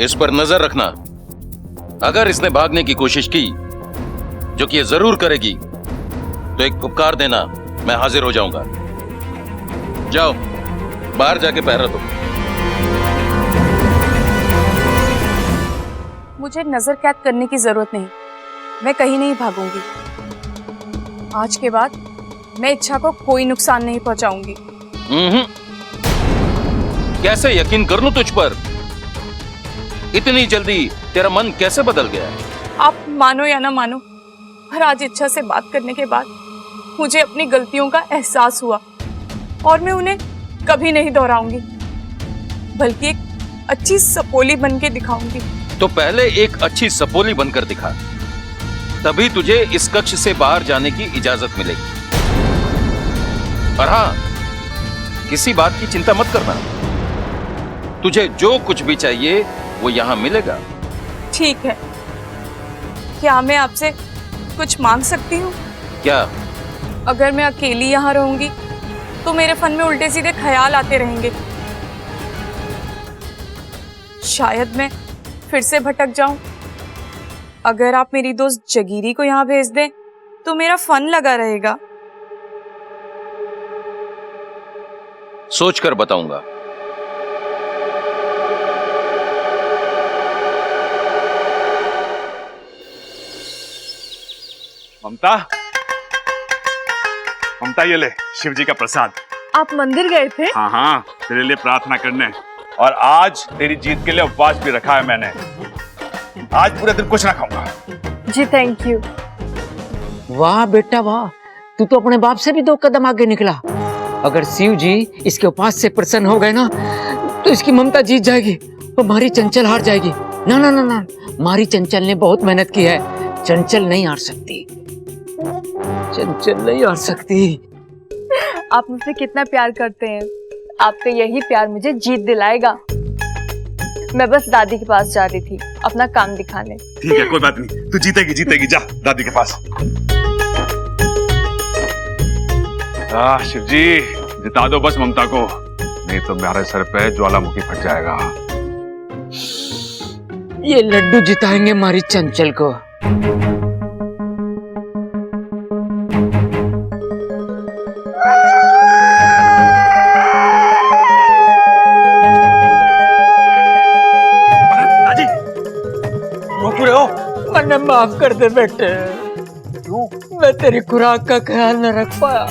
इस पर नजर रखना। अगर इसने भागने की कोशिश की, जो कि ये जरूर करेगी, तो एक फुफकार देना, मैं हाजिर हो जाऊंगा। जाओ, बाहर जाके पहरा दो। मुझे नजर कैद करने की जरूरत नहीं, मैं कहीं नहीं भागूंगी। आज के बाद मैं इच्छा को कोई नुकसान नहीं पहुंचाऊंगी। कैसे यकीन कर लूं तुझ पर? इतनी जल्दी तेरा मन कैसे बदल गया है? आप मानो या ना मानो, पर आज इच्छा से बात करने के बाद मुझे अपनी गलतियों का एहसास हुआ और मैं उन्हें कभी नहीं दोहराऊंगी, बल्कि एक अच्छी सपोली बन के दिखाऊंगी। तो पहले एक अच्छी सपोली बनकर दिखा, तभी तुझे इस कक्ष से बाहर जाने की इजाजत मिलेगी। और हाँ, किसी बात की चिंता मत करना, तुझे जो कुछ भी चाहिए वो यहां मिलेगा। ठीक है, क्या मैं आपसे कुछ मांग सकती हूँ? क्या? अगर मैं अकेली यहाँ रहूंगी तो मेरे फन में उल्टे सीधे ख्याल आते रहेंगे। शायद मैं फिर से भटक जाऊं। अगर आप मेरी दोस्त जगीरी को यहाँ भेज दें तो मेरा फन लगा रहेगा। सोच कर बताऊंगा। ममता, ममता ये ले शिव जी का प्रसाद। आप मंदिर गए थे? हाँ हाँ, तेरे लिए प्रार्थना करने, और आज तेरी जीत के लिए उपवास भी रखा है मैंने। आज पूरे दिन कुछ ना खाऊंगा। जी थैंक यू। वाह बेटा वाह, तू तो अपने बाप से भी 2 कदम आगे निकला। अगर शिव जी इसके उपास से प्रसन्न हो गए ना, तो इसकी ममता जीत जाएगी और मारी चंचल हार जाएगी। ना ना ना ना, मारी चंचल ने बहुत मेहनत की है, चंचल नहीं हार सकती, चंचल नहीं हार सकती। आप मुझसे कितना प्यार करते हैं, आपका यही प्यार मुझे जीत दिलाएगा। मैं बस दादी के पास जा रही थी अपना काम दिखाने। ठीक है, कोई बात नहीं, तू जीतेगी जीतेगी, जा दादी के पास। शिव जी जिता दो बस ममता को, नहीं तो मेरे सर पे ज्वालामुखी फट जाएगा। ये लड्डू जिताएंगे मारी चंचल को। मैंने माफ कर दे बेटे, मैं तेरी खुराक का ख्याल न रख पाया।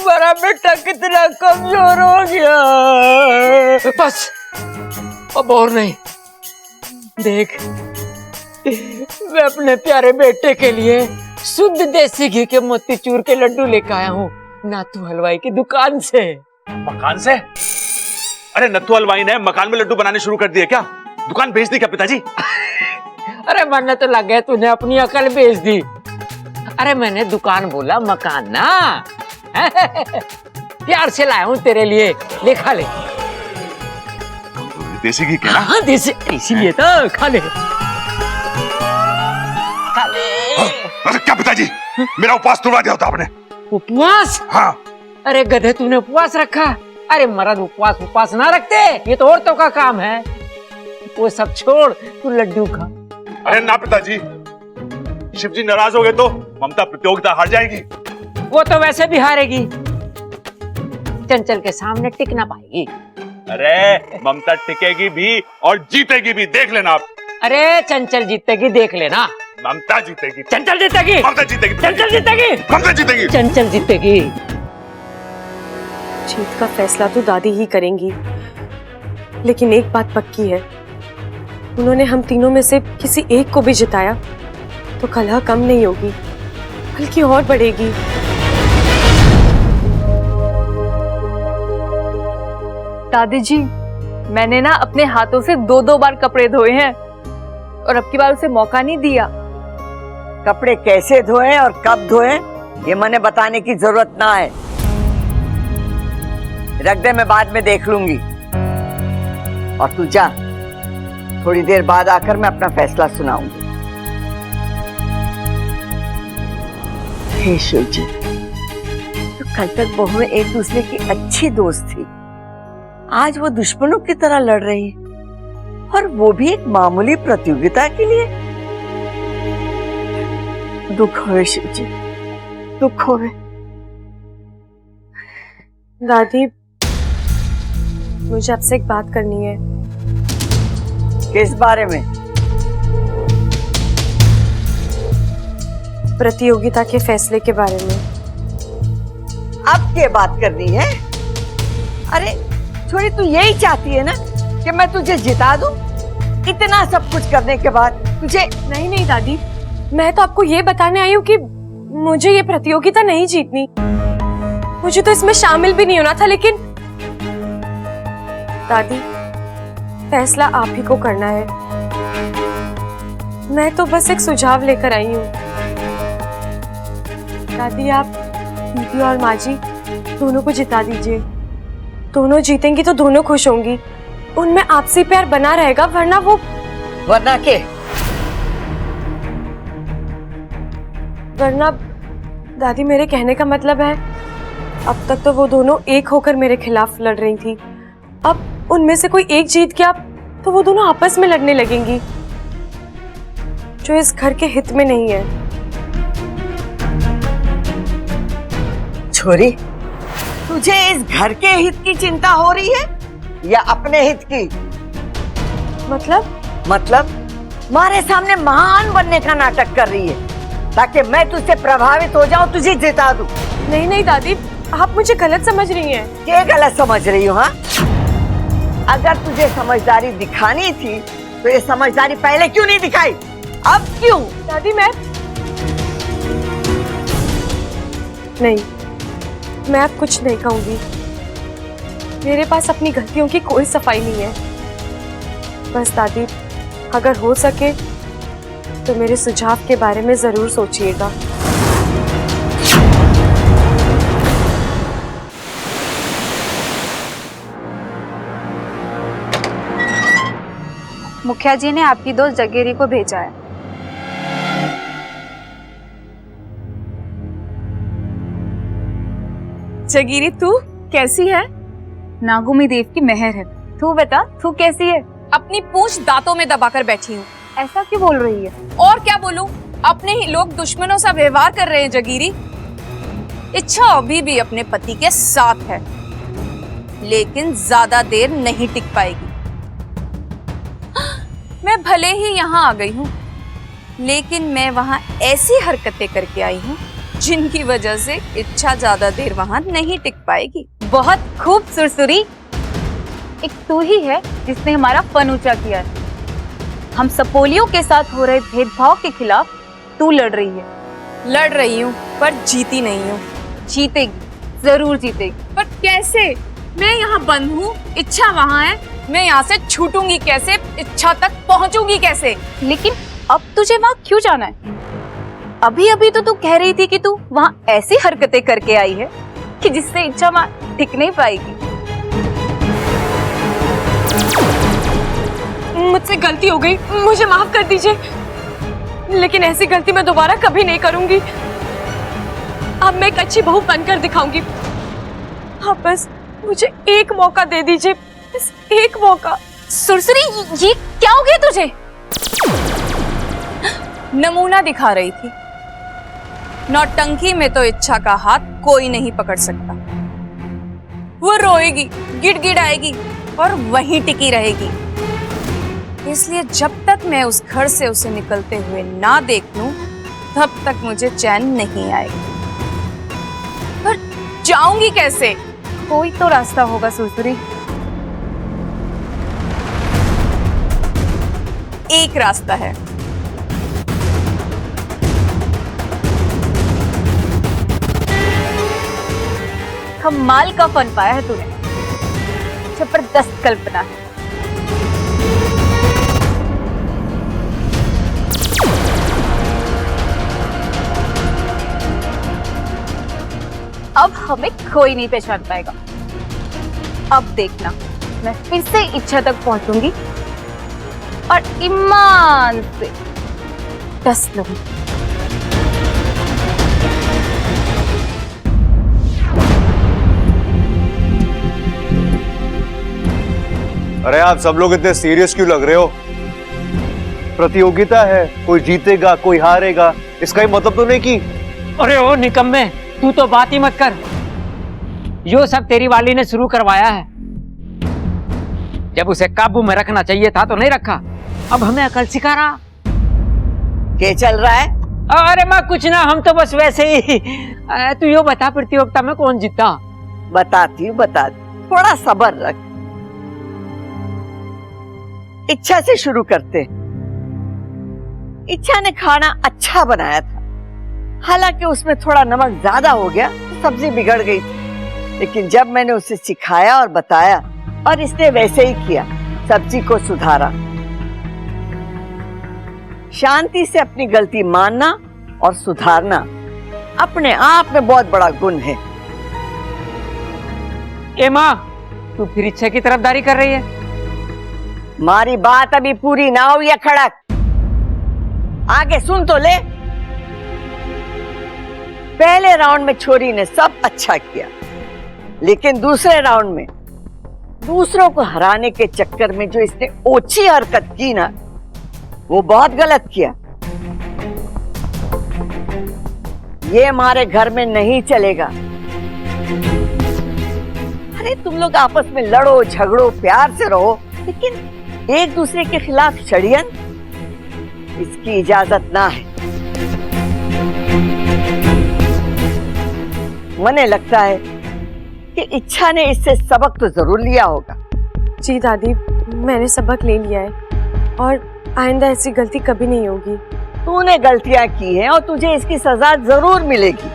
मेरा बेटा कितना कमजोर हो गया। बस अब और नहीं। देख, मैं अपने प्यारे बेटे के लिए शुद्ध देसी घी के मोतीचूर के लड्डू लेकर आया हूँ नाथू हलवाई की दुकान से। मकान से? अरे नत्थू हलवाई ने मकान में लड्डू बनाने शुरू कर दिए क्या? दुकान बेच दी क्या पिताजी? अरे मरने तो लग गया, तूने अपनी अकल बेच दी। अरे मैंने दुकान बोला, मकान ना। प्यार से लाया हूँ तेरे लिए, ले खा ले। देसी घी क्या? हाँ देसी, इसीलिए तो खा ले, खा ले। अरे क्या पिताजी, मेरा उपवास तोड़वा दिया होता आपने। उपवास? हाँ। अरे गधे, तूने उपवास रखा? अरे मर्द उपवास ना रखते, ये तो औरतों का काम है। वो सब छोड़, तू लड्डू खा। अरे ना पिताजी, शिव जी नाराज हो गए तो ममता प्रतियोगिता हार जाएगी। वो तो वैसे भी हारेगी, चंचल के सामने टिक ना पाएगी। अरे ममता टिकेगी भी और जीतेगी भी, देख लेना आप। अरे चंचल जीतेगी, देख लेना। ममता जीतेगी, चंचल जीतेगी, ममता जीतेगी, चंचल जीतेगी, ममता जीतेगी, चंचल जीतेगी। जीत का फैसला तो दादी ही करेंगी, लेकिन एक बात पक्की है, उन्होंने हम तीनों में से किसी एक को भी जिताया तो कलह कम नहीं होगी, बल्कि और बढ़ेगी। दादी जी, मैंने ना अपने हाथों से 2-2 बार कपड़े धोए हैं और अब की बार उसे मौका नहीं दिया। कपड़े कैसे धोए और कब धोए ये मैंने बताने की जरूरत ना है। रख दे, मैं बाद में देख लूंगी। और तू जा, थोड़ी देर बाद आकर मैं अपना फैसला सुनाऊंगी। हे शिव जी, तो कल तक बहुएं एक दूसरे की अच्छी दोस्त थी, आज वो दुश्मनों की तरह लड़ रही है। और वो भी एक मामूली प्रतियोगिता के लिए। दुख होवे शिव जी, दुख होवे। दादी, मुझे आपसे एक बात करनी है। किस बारे में? प्रतियोगिता के फैसले के बारे में। अब क्या बात करनी है? अरे छोरी, तू यही चाहती है ना कि मैं तुझे जिता दूं? इतना सब कुछ करने के बाद तुझे? नहीं नहीं दादी, मैं तो आपको ये बताने आई हूँ कि मुझे ये प्रतियोगिता नहीं जीतनी। मुझे तो इसमें शामिल भी नहीं होना था, लेकिन दादी, फैसला आप ही को करना है। मैं तो बस एक सुझाव लेकर आई हूँ। दादी, आप दीदी और माँ जी दोनों को जिता दीजिए। दोनों जीतेंगी तो दोनों खुश होंगी, उनमें आपसी प्यार बना रहेगा, वरना वो। वरना के? वरना दादी, मेरे कहने का मतलब है, अब तक तो वो दोनों एक होकर मेरे खिलाफ लड़ रही थी। अब उनमें से कोई एक जीत गया तो वो दोनों आपस में लड़ने लगेंगी, जो इस घर के हित में नहीं है। छोरी, तुझे इस घर के हित की चिंता हो रही है या अपने हित की? मतलब मारे सामने महान बनने का नाटक कर रही है ताकि मैं तुझसे प्रभावित हो जाऊं, तुझे जिता दूं। नहीं नहीं दादी, आप मुझे गलत समझ रही हैं। क्या गलत समझ रही हो? हाँ, अगर तुझे समझदारी दिखानी थी तो ये समझदारी पहले क्यों नहीं दिखाई? अब क्यों? दादी, मैं अब कुछ नहीं कहूंगी। मेरे पास अपनी गलतियों की कोई सफाई नहीं है। बस दादी, अगर हो सके तो मेरे सुझाव के बारे में जरूर सोचिएगा। मुखिया जी ने आपकी दोस्त जगेरी को भेजा है। जगीरी, तू कैसी है? नागुमी देव की मेहर है। तू बता, तू कैसी है? अपनी पूंछ दांतों में दबाकर बैठी हूँ। ऐसा क्यों बोल रही है? और क्या बोलूं? अपने ही लोग दुश्मनों सा व्यवहार कर रहे हैं जगीरी। इच्छा अभी भी अपने पति के साथ है, लेकिन ज्यादा देर नहीं टिक पाएगी। मैं भले ही यहाँ आ गई हूँ, लेकिन मैं वहाँ ऐसी हरकतें करके आई हूँ जिनकी वजह से इच्छा ज्यादा देर वहाँ नहीं टिक पाएगी। बहुत खूब सुरसुरी। एक तू ही है जिसने हमारा फन ऊंचा किया है। हम सपोलियों के साथ हो रहे भेदभाव के खिलाफ तू लड़ रही है। लड़ रही हूँ पर जीती नहीं हूँ। जीतेगी, जरूर जीतेगी। पर कैसे? मैं यहाँ बंद हूँ, इच्छा वहाँ है। मैं यहाँ से छूटूंगी कैसे? इच्छा तक पहुँचूंगी कैसे? लेकिन अब तुझे वहाँ क्यों जाना है? अभी अभी तो तू कह रही थी कि तू वहाँ ऐसी हरकतें करके आई है कि जिससे इच्छा वहाँ टिक नहीं पाएगी। मुझसे गलती हो गई, मुझे माफ कर दीजिए, लेकिन ऐसी गलती मैं दोबारा कभी नहीं करूंगी। अब मैं एक अच्छी बहू बनकर दिखाऊंगी। आप बस मुझे एक मौका दे दीजिए, बस एक मौका। सुरसुरी, ये क्या हो गया तुझे? नमूना दिखा रही थी। नौटंकी में तो इच्छा का हाथ कोई नहीं पकड़ सकता। वो रोएगी, गिड़गिड़ाएगी और वहीं टिकी रहेगी। इसलिए जब तक मैं उस घर से उसे निकलते हुए ना देख लूं, तब तक मुझे चैन नहीं आएगा। पर जाऊंगी कैसे? कोई तो रास्ता होगा सुरसुरी। एक रास्ता है। कमाल का फन पाया है तूने। जबरदस्त कल्पना है। अब हमें कोई नहीं पहचान पाएगा। अब देखना, मैं फिर से इच्छा तक पहुंचूंगी और ईमान से 10 लूंगी। अरे आप सब लोग इतने सीरियस क्यों लग रहे हो? प्रतियोगिता है, कोई जीतेगा कोई हारेगा, इसका ही मतलब तो नहीं कि। अरे ओ निकम्मे, तू तो बात ही मत कर। यो सब तेरी वाली ने शुरू करवाया है। जब उसे काबू में रखना चाहिए था तो नहीं रखा, अब हमें अकल सिखा रहा। क्या चल रहा है? अरे माँ कुछ ना, हम तो बस वैसे ही। तू यो बता प्रतियोगिता में कौन जीता? बताती हूँ, थोड़ा सब्र रख। इच्छा से शुरू करते। इच्छा ने खाना अच्छा बनाया था, हालांकि उसमें थोड़ा नमक ज्यादा हो गया तो सब्जी बिगड़ गई थी। लेकिन जब मैंने उसे सिखाया और बताया और इसने वैसे ही किया, सब्जी को सुधारा। शांति से अपनी गलती मानना और सुधारना अपने आप में बहुत बड़ा गुण है। ए माँ, तू फिर इच्छा की तरफदारी कर रही है? मारी बात अभी पूरी ना हुई है खड़क, आगे सुन तो ले। पहले राउंड में छोरी ने सब अच्छा किया, लेकिन दूसरे राउंड में दूसरों को हराने के चक्कर में जो इसने ओछी हरकत की ना, वो बहुत गलत किया। ये हमारे घर में नहीं चलेगा। अरे तुम लोग आपस में लड़ो झगड़ो, प्यार से रहो, लेकिन एक दूसरे के खिलाफ षड्यंत्र, इसकी इजाजत ना है। मुझे लगता है कि इच्छा ने इससे सबक तो जरूर लिया होगा। जी दादी, मैंने सबक ले लिया है और आइंदा ऐसी गलती कभी नहीं होगी। तूने गलतियां की हैं और तुझे इसकी सजा जरूर मिलेगी।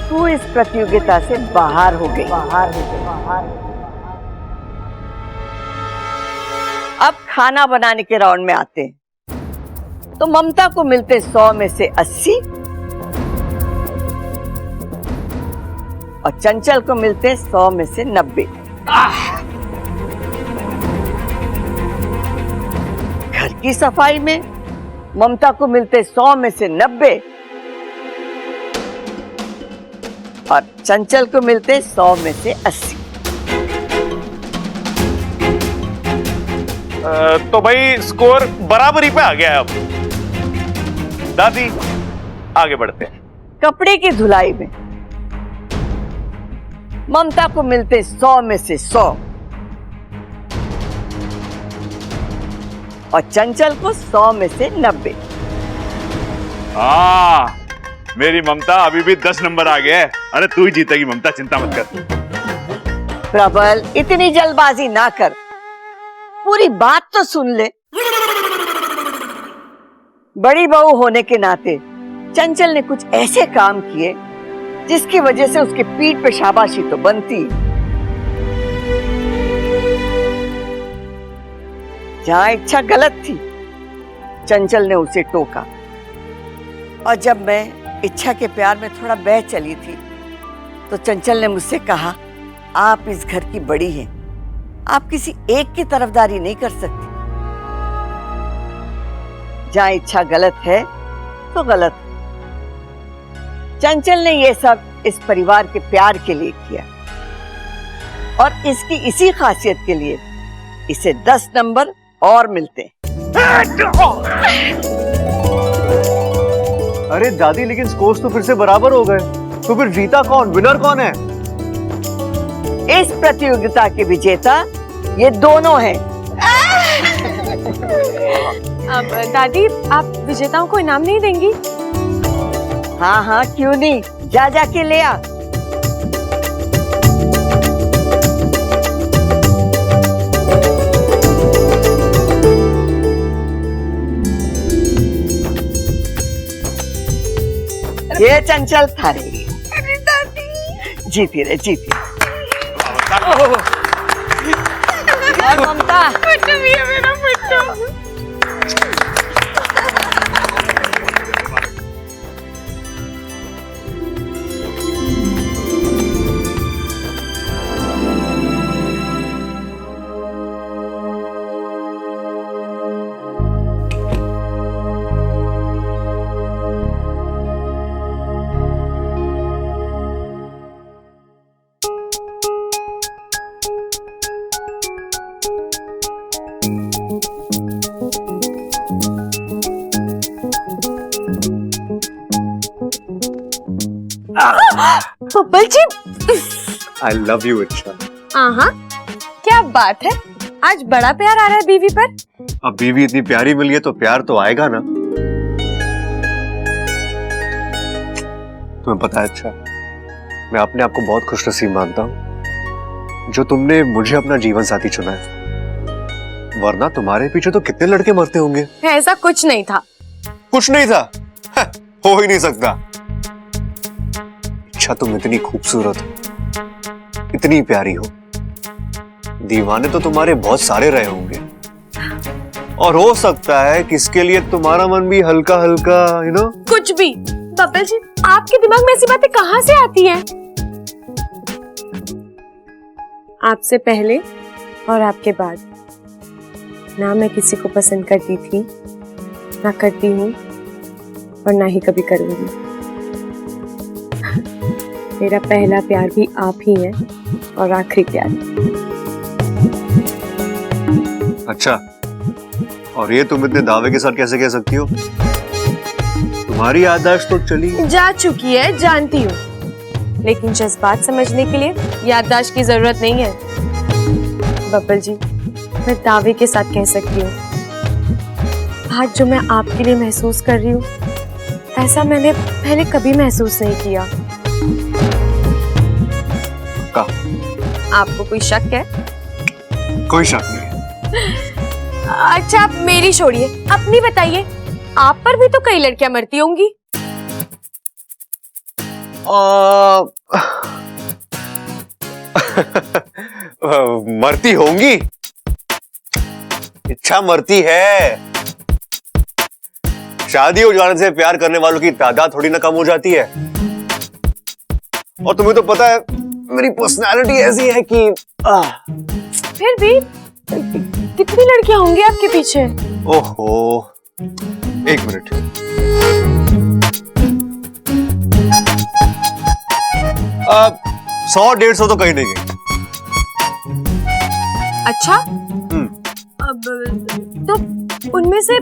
तू इस प्रतियोगिता से बाहर हो गई। अब खाना बनाने के राउंड में आते हैं। तो ममता को मिलते 100 में से 80 और चंचल को मिलते 100 में से 90। घर की सफाई में ममता को मिलते 100 में से 90 और चंचल को मिलते 100 में से 80। तो भाई स्कोर बराबरी पे आ गया है। अब दादी आगे बढ़ते हैं। कपड़े की धुलाई में ममता को मिलते 100 में से 100 और चंचल को 100 में से 90। हाँ, मेरी ममता अभी भी 10 नंबर आ गया है। अरे तू ही जीतेगी ममता, चिंता मत कर। प्रबल, इतनी जल्दबाजी ना कर, पूरी बात तो सुन ले। बड़ी बहू होने के नाते चंचल ने कुछ ऐसे काम किए जिसकी वजह से उसके पीठ पे शाबाशी तो बनती। जहां इच्छा गलत थी, चंचल ने उसे टोका। और जब मैं इच्छा के प्यार में थोड़ा बह चली थी, तो चंचल ने मुझसे कहा, आप इस घर की बड़ी हैं, आप किसी एक की तरफदारी नहीं कर सकती। जहां इच्छा गलत है तो गलत है। चंचल ने यह सब इस परिवार के प्यार के लिए किया और इसकी इसी खासियत के लिए इसे 10 नंबर और मिलते हैं। अरे दादी, लेकिन स्कोर्स तो फिर से बराबर हो गए, तो फिर जीता कौन, विनर कौन है? इस प्रतियोगिता के विजेता ये दोनों हैं। अब दादी, आप विजेताओं को इनाम नहीं देंगी? हाँ हाँ, क्यों नहीं, जा जाके ले आ। ये चंचल थारे लिए। अरे दादी, जीती रहे, जीती रहे। और ममता, मेरा बेटा। बब्बल जी, आई लव यू अच्छा। हाँ, क्या बात है, आज बड़ा प्यार आ रहा है बीवी पर। अब बीवी इतनी प्यारी मिली है तो प्यार तो आएगा ना। तुम्हें पता है अच्छा, मैं अपने आप को बहुत खुशनसीब मानता हूँ जो तुमने मुझे अपना जीवन साथी चुना है, वरना तुम्हारे पीछे तो कितने लड़के मरते होंगे। ऐसा कुछ नहीं था। कुछ नहीं था? हो ही नहीं सकता। अच्छा, तुम इतनी खूबसूरत हो, इतनी प्यारी हो, दीवाने तो तुम्हारे बहुत सारे रहे होंगे, और हो सकता है कि इसके लिए तुम्हारा मन भी हल्का हल्का, यू नो। कुछ भी। बब्बल जी, आपके दिमाग में ऐसी बातें कहाँ से आती हैं? आपसे पहले और आपके बाद ना मैं किसी को पसंद करती थी, ना करती हूँ, और ना ही कभी करूंगी। मेरा पहला प्यार भी आप ही है और आखिरी प्यार। अच्छा, और ये तुम इतने दावे के साथ कैसे कह सकती हो? तुम्हारी याददाश्त तो चली जा चुकी है, जानती हूँ, लेकिन जज्बात समझने के लिए याददाश्त की जरूरत नहीं है। बब्बल जी, मैं दावे के साथ कह सकती हूँ, आज जो मैं आपके लिए महसूस कर रही हूँ, ऐसा मैंने पहले कभी महसूस नहीं किया। का? आपको कोई शक है? कोई शक नहीं। अच्छा, आप मेरी छोड़िए, अपनी बताइए। आप पर भी तो कई लड़कियां मरती होंगी। मरती होंगी? इच्छा मरती है। शादी हो जाने से प्यार करने वालों की तादाद थोड़ी ना कम हो जाती है। और तुम्हें तो पता है मेरी पर्सनालिटी ऐसी है कि फिर भी कितनी लड़कियां होंगी आपके पीछे? ओहो, एक मिनट। अब 100-150 तो कहीं नहीं गई। अच्छा, अब तो उनमें से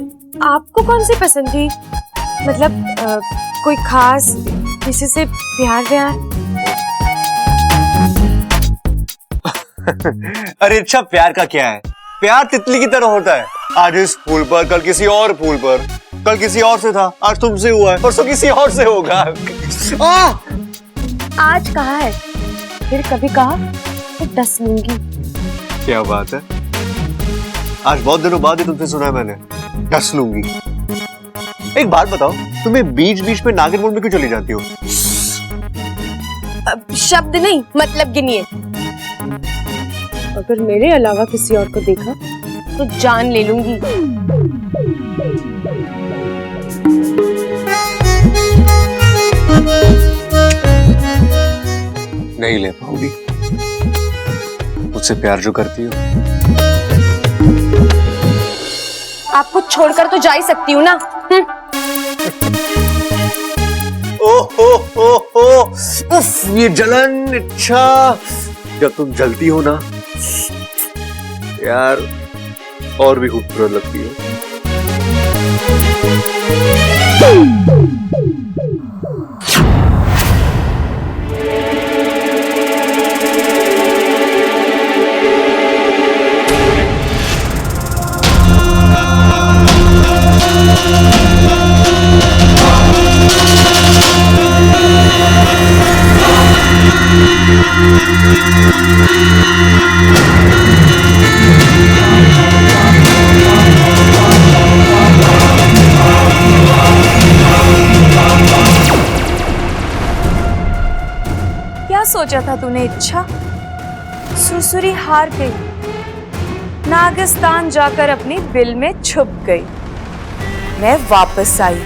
आपको कौन सी पसंद थी? मतलब कोई खास, किसी से प्यार? अरे अच्छा, प्यार का क्या है? प्यार तितली की तरह होता है, आज इस फूल पर, कल किसी और फूल पर, कल किसी और से था, आज तुमसे हुआ है, परसों किसी और से होगा। आज कहा है, फिर कभी कहा तो 10 लूंगी। क्या बात है, आज बहुत दिनों बाद ही तुमसे सुना है मैंने, 10 लूंगी। एक बात बताओ, तुम्हें बीच बीच में नागिन मोड में क्यों चली जाती हो? शब्द नहीं, मतलब गिनिए। अगर मेरे अलावा किसी और को देखा तो जान ले लूंगी। नहीं ले पाऊंगी, मुझसे प्यार जो करती हो। आपको छोड़कर तो जा ही सकती हूँ ना। ओहो, उफ, ये जलन। अच्छा, जब तुम जलती हो ना यार, और भी खूबसूरत लगती हो। क्या सोचा था तूने इच्छा? सुरसुरी हार गई, नागिस्तान जाकर अपनी बिल में छुप गई। मैं वापस आई।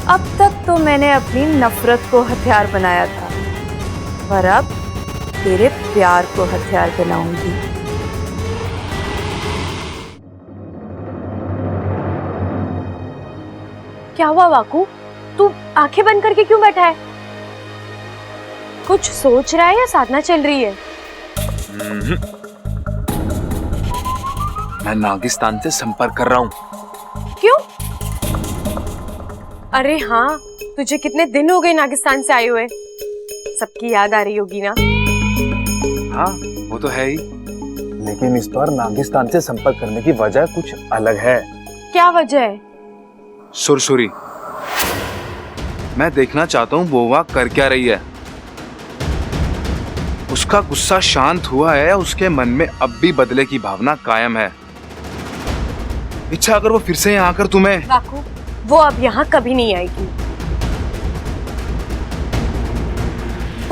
अब तक तो मैंने अपनी नफरत को हथियार बनाया था, पर अब तेरे प्यार को हथियार बनाऊंगी। क्या हुआ वाकू? तू आंखें बंद करके क्यों बैठा है? कुछ सोच रहा है या साधना चल रही है? मैं नागिस्तान से संपर्क कर रहा हूँ। क्यों? अरे हाँ, तुझे कितने दिन हो गए नागिस्तान से आए हुए? सबकी याद आ रही होगी ना? हाँ, वो तो है ही। लेकिन इस बार नागिस्तान से संपर्क करने की वजह कुछ अलग है। क्या वजह है? सुरसुरी। मैं देखना चाहता हूँ वो वहां कर क्या रही है। उसका गुस्सा शांत हुआ है या उसके मन में अब भी बदले की भावना कायम है? इच्छा अगर वो फिर से यहाँ आकर तुम्हें... वाकू, वो अब यहाँ कभी नहीं आएगी।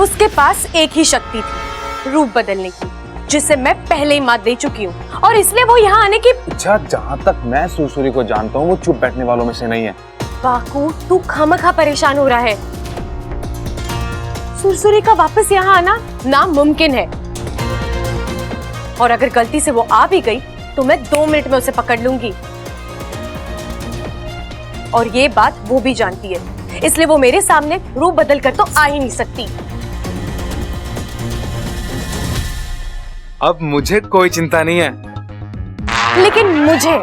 उसके पास एक ही शक्ति थी, रूप बदलने की, जिसे मैं पहले ही मात दे चुकी हूँ, और इसलिए वो यहाँ आने की... इच्छा, जहाँ तक मैं सुरसुरी को जानता हूँ वो चुप बैठने वालों में से नहीं है। वाकू, तू खामखा परेशान हो रहा है। सुरसुरी का वापस यहाँ आना नामुमकिन है, और अगर गलती से वो आ भी गई तो मैं 2 मिनट में उसे पकड़ लूंगी, और ये बात वो भी जानती है, इसलिए वो मेरे सामने रूप बदल कर तो आ ही नहीं सकती। अब मुझे कोई चिंता नहीं है। लेकिन मुझे,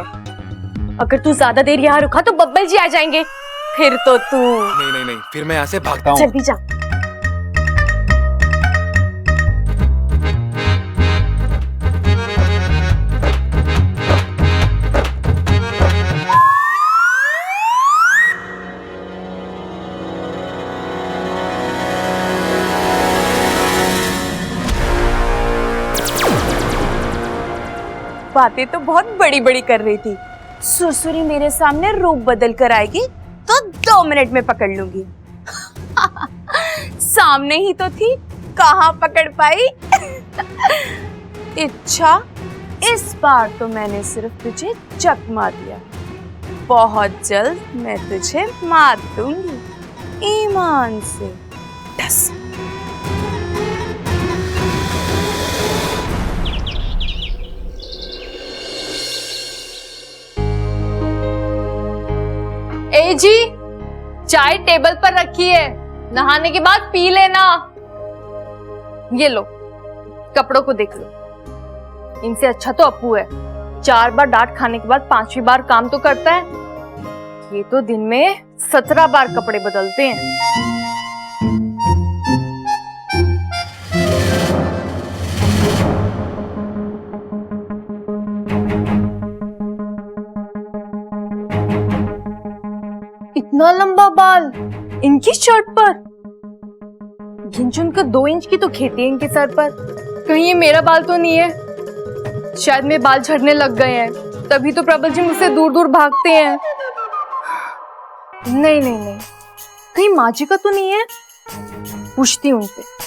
अगर तू ज्यादा देर यहाँ रुका तो बब्बल जी आ जाएंगे, फिर तो तू... नहीं नहीं नहीं, फिर मैं यहाँ से भागता हूँ। जल्दी जा। बातें तो बहुत बड़ी बड़ी कर रही थी। सुरसुरी मेरे सामने रूप बदल कर आएगी तो 2 मिनट में पकड़ लूंगी। सामने ही तो थी, कहाँ पकड़ पाई? इच्छा, इस बार तो मैंने सिर्फ तुझे चकमा दिया, बहुत जल्द मैं तुझे मार दूंगी, ईमान से। डस। ए जी, चाय टेबल पर रखी है, नहाने के बाद पी लेना। ये लो, कपड़ों को देख लो, इनसे अच्छा तो अपू है। 4 बार डांट खाने के बाद 5वीं बार काम तो करता है। ये तो दिन में 17 बार कपड़े बदलते हैं। इतना लंबा बाल इनकी शर्ट पर, गिनचुन का 2 इंच की तो खेती है इनके सर पर। कहीं ये मेरा बाल तो नहीं है? शायद मेरे बाल झड़ने लग गए हैं, तभी तो प्रबल जी मुझसे दूर दूर भागते हैं। नहीं नहीं नहीं, कहीं माँ जी का तो नहीं है? पूछती हूँ उनसे।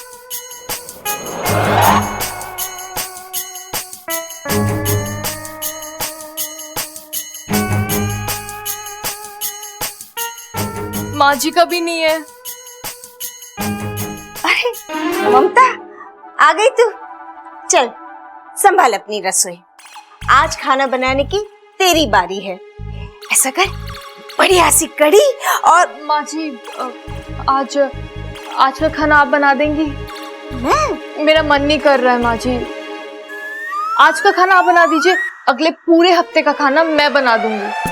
माँ जी का भी नहीं है। अरे ममता, आ गई तू? चल संभाल अपनी रसोई, आज खाना बनाने की तेरी बारी है। ऐसा कर, बढ़िया सी कढ़ी और... माँ जी, आज का खाना आप बना देंगी? मेरा मन नहीं कर रहा है माँ जी, आज का खाना आप बना दीजिए, अगले पूरे हफ्ते का खाना मैं बना दूंगी।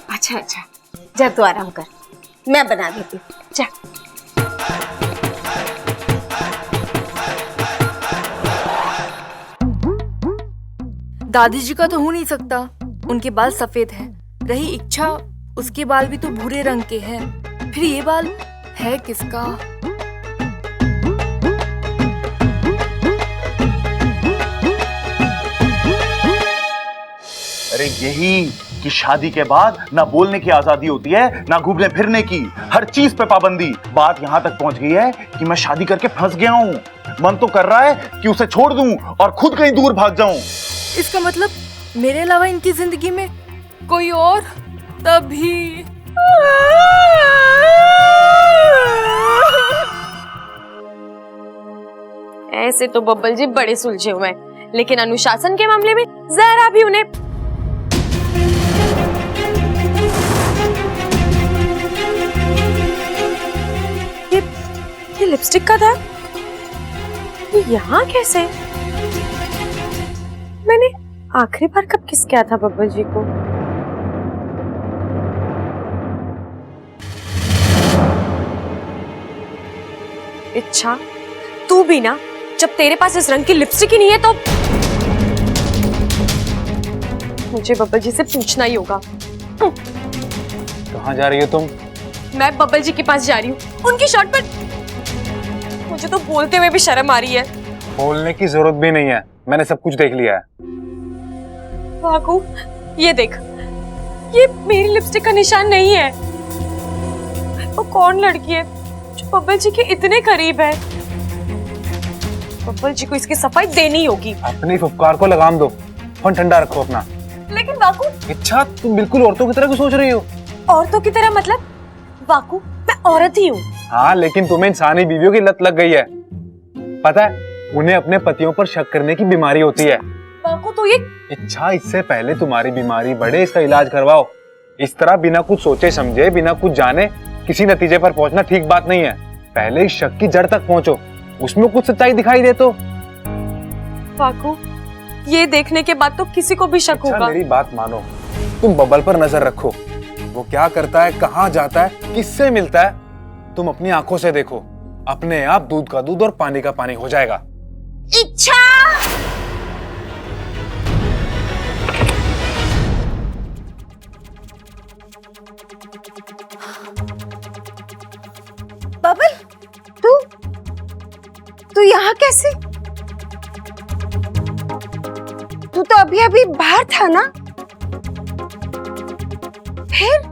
अच्छा, जा तू आराम कर, मैं बना देती हूँ। जा। दादी जी का तो हो नहीं सकता, उनके बाल सफेद हैं। रही इच्छा, उसके बाल भी तो भूरे रंग के हैं। फिर ये बाल है किसका? अरे यही कि शादी के बाद ना बोलने की आजादी होती है, ना घूमने फिरने की, हर चीज पे पाबंदी। बात यहाँ तक पहुंच गई है कि मैं शादी करके फंस गया हूँ। मन तो कर रहा है कि उसे छोड़ दूं और खुद कहीं दूर भाग जाऊं। इसका मतलब मेरे अलावा इनकी जिंदगी में कोई और? तभी ऐसे तो बब्बल जी बड़े सुलझे हुए हैं, लेकिन अनुशासन के मामले में जरा भी उन्हें... ये लिपस्टिक का था, ये यहाँ कैसे? मैंने आखिरी बार कब किस किया था बब्बल जी को? इच्छा, तू भी ना, जब तेरे पास इस रंग की लिपस्टिक ही नहीं है तो मुझे बब्बल जी से पूछना ही होगा। कहाँ जा रही हो तुम? मैं बब्बल जी के पास जा रही हूँ। उनकी शर्ट पर मुझे तो बोलते हुए भी शर्म आ रही है। बोलने की जरूरत भी नहीं है, मैंने सब कुछ देख लिया है। वाकू, ये देख, ये मेरी लिपस्टिक का निशान नहीं है। वो कौन लड़की है जो बब्बल जी के इतने करीब है? बब्बल जी को इसकी सफाई देनी होगी। अपनी फुफकार को लगाम दो, फोन ठंडा रखो अपना। लेकिन वाकू, इच्छा, तुम बिल्कुल औरतों की तरह क्यों सोच रही हो? औरतों की तरह मतलब? वाकू, मैं औरत ही हूँ। हाँ, लेकिन तुम्हें इंसानी बीवियों की लत लग गई है। पता है, उन्हें अपने पतियों पर शक करने की बीमारी होती है। वाकू, तो ये इच्छा, इससे पहले तुम्हारी बीमारी बढ़े इसका इलाज करवाओ। इस तरह बिना कुछ सोचे समझे, बिना कुछ जाने किसी नतीजे पर पहुंचना ठीक बात नहीं है। पहले इस शक की जड़ तक पहुंचो, उसमें कुछ सच्चाई दिखाई दे तो। वाकू, ये देखने के बाद तो किसी को भी शक होगा। मेरी बात मानो, तुम बबल पर नजर रखो। वो क्या करता है, कहाँ जाता है, किससे मिलता है, तुम अपनी आंखों से देखो। अपने आप दूध का दूध और पानी का पानी हो जाएगा। इच्छा, बबल, तू यहाँ कैसे? तू तो अभी अभी बाहर था ना? फिर?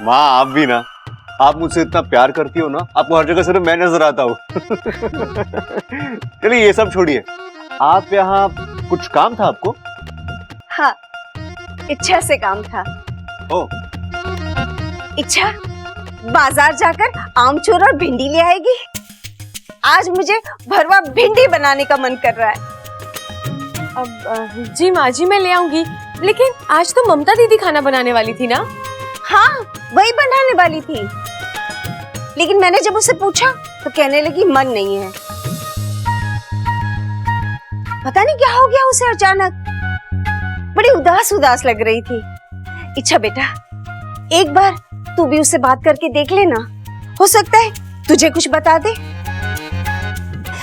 माँ, आप भी ना, आप मुझसे इतना प्यार करती हो ना, आपको हर जगह सिर्फ मैं नजर आता हूँ। चलिए ये सब छोड़िए, आप यहाँ कुछ काम था आपको? हाँ, इच्छा से काम था। ओ, इच्छा बाजार जाकर आमचूर और भिंडी ले आएगी। आज मुझे भरवा भिंडी बनाने का मन कर रहा है। अब जी माँ जी, मैं ले आऊंगी, लेकिन आज तो ममता दीदी खाना बनाने वाली थी ना? हाँ, वही बनाने वाली थी, लेकिन मैंने जब उससे पूछा तो कहने लगी मन नहीं है। पता नहीं क्या हो गया उसे अचानक, बड़ी उदास उदास लग रही थी। इच्छा बेटा, एक बार तू भी उससे बात करके देख लेना, हो सकता है तुझे कुछ बता दे।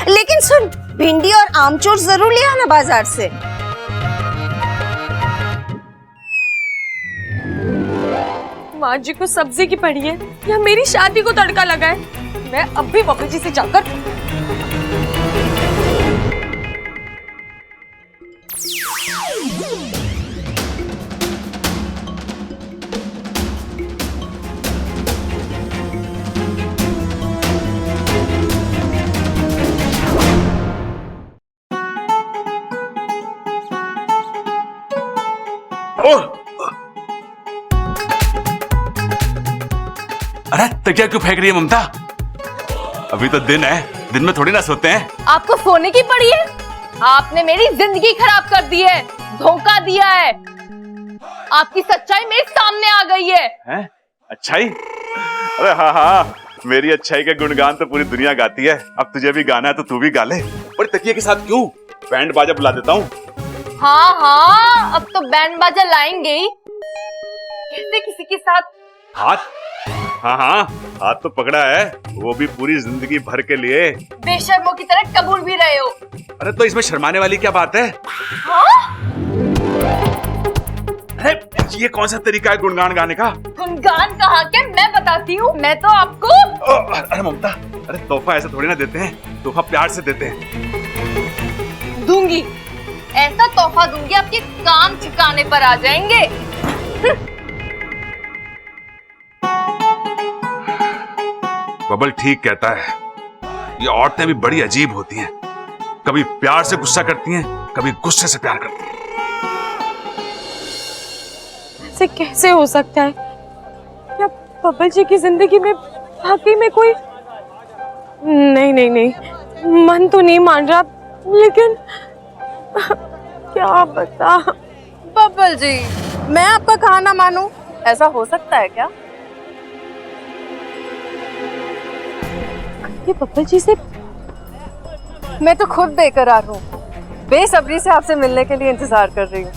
लेकिन सुन, भिंडी और आमचूर जरूर ले आना बाजार से। माँ जी को सब्जी की पड़ी है या मेरी शादी को तड़का लगा है? मैं अब भी बब्बल जी से जाकर अरे तकिया क्यों फेंक रही है ममता? अभी तो दिन है, दिन में थोड़ी ना सोते हैं। आपको सोने की पड़ी है? आपने मेरी जिंदगी खराब कर दी है, धोखा दिया है। आपकी सच्चाई मेरे सामने आ गई है। हैं? अच्छाई? अरे हाँ हाँ, मेरी अच्छाई के गुणगान तो पूरी दुनिया गाती है। अब तुझे भी गाना है तो तू भी गा ले। और तकिया के साथ क्यों? बैंड बाजा बुला देता हूँ। हाँ हाँ, अब तो बैंड बाजा लाएंगे ही। कैसे किसी के साथ? हाथ? हाँ हाँ, हाथ तो पकड़ा है, वो भी पूरी जिंदगी भर के लिए। बेशर्मों की तरह कबूल भी रहे हो। अरे तो इसमें शर्माने वाली क्या बात है? हाँ? अरे ये कौन सा तरीका है गुणगान गाने का? गुणगान कहाँ के, मैं बताती हूँ। मैं तो आपको अरे ममता, अरे तोहफा ऐसे थोड़ी ना देते हैं, तोहफा प्यार से देते हैं। दूंगी, ऐसा तोहफा दूंगी आपके काम ठिकाने पर आ जाएंगे। बबल ठीक कहता है, ये औरतें भी बड़ी अजीब होती हैं। कभी प्यार से गुस्सा करती हैं, कभी गुस्से से प्यार करती हैं। ऐसे कैसे हो सकता है? क्या बब्बल जी की जिंदगी में वाकई में कोई? नहीं नहीं नहीं, मन तो नहीं मान रहा, लेकिन क्या बता। बब्बल जी, मैं आपका खाना मानूं? ऐसा हो सकता है क्या? ये बब्बल जी से मैं तो खुद बेकरार हूँ, बेसब्री से आपसे मिलने के लिए इंतजार कर रही हूँ।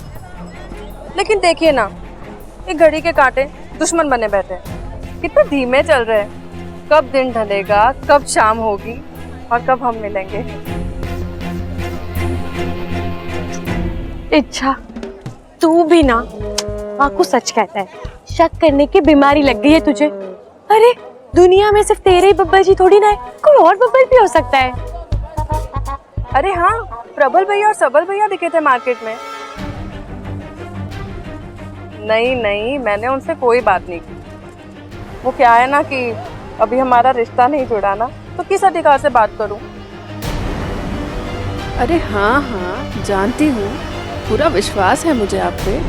लेकिन देखिए ना, ये घड़ी के कांटे दुश्मन बने बैठे हैं, कितने धीमे चल रहे हैं। कब दिन ढलेगा, कब शाम होगी और कब हम मिलेंगे। इच्छा, तू भी ना को सच कहता है, शक करने की बीमारी लग गई है तुझे। अरे दुनिया में सिर्फ तेरे ही बब्बर जी थोड़ी ना है, कोई और बब्बर भी हो सकता है। अरे हाँ, प्रबल भैया और सबल भैया दिखे थे मार्केट में। नहीं, मैंने उनसे कोई बात नहीं की। वो क्या है ना कि अभी हमारा रिश्ता नहीं जुड़ा ना, तो किस अधिकार से बात करूं। अरे हाँ, जानती हूँ, पूरा विश्वास है मुझे आप पे।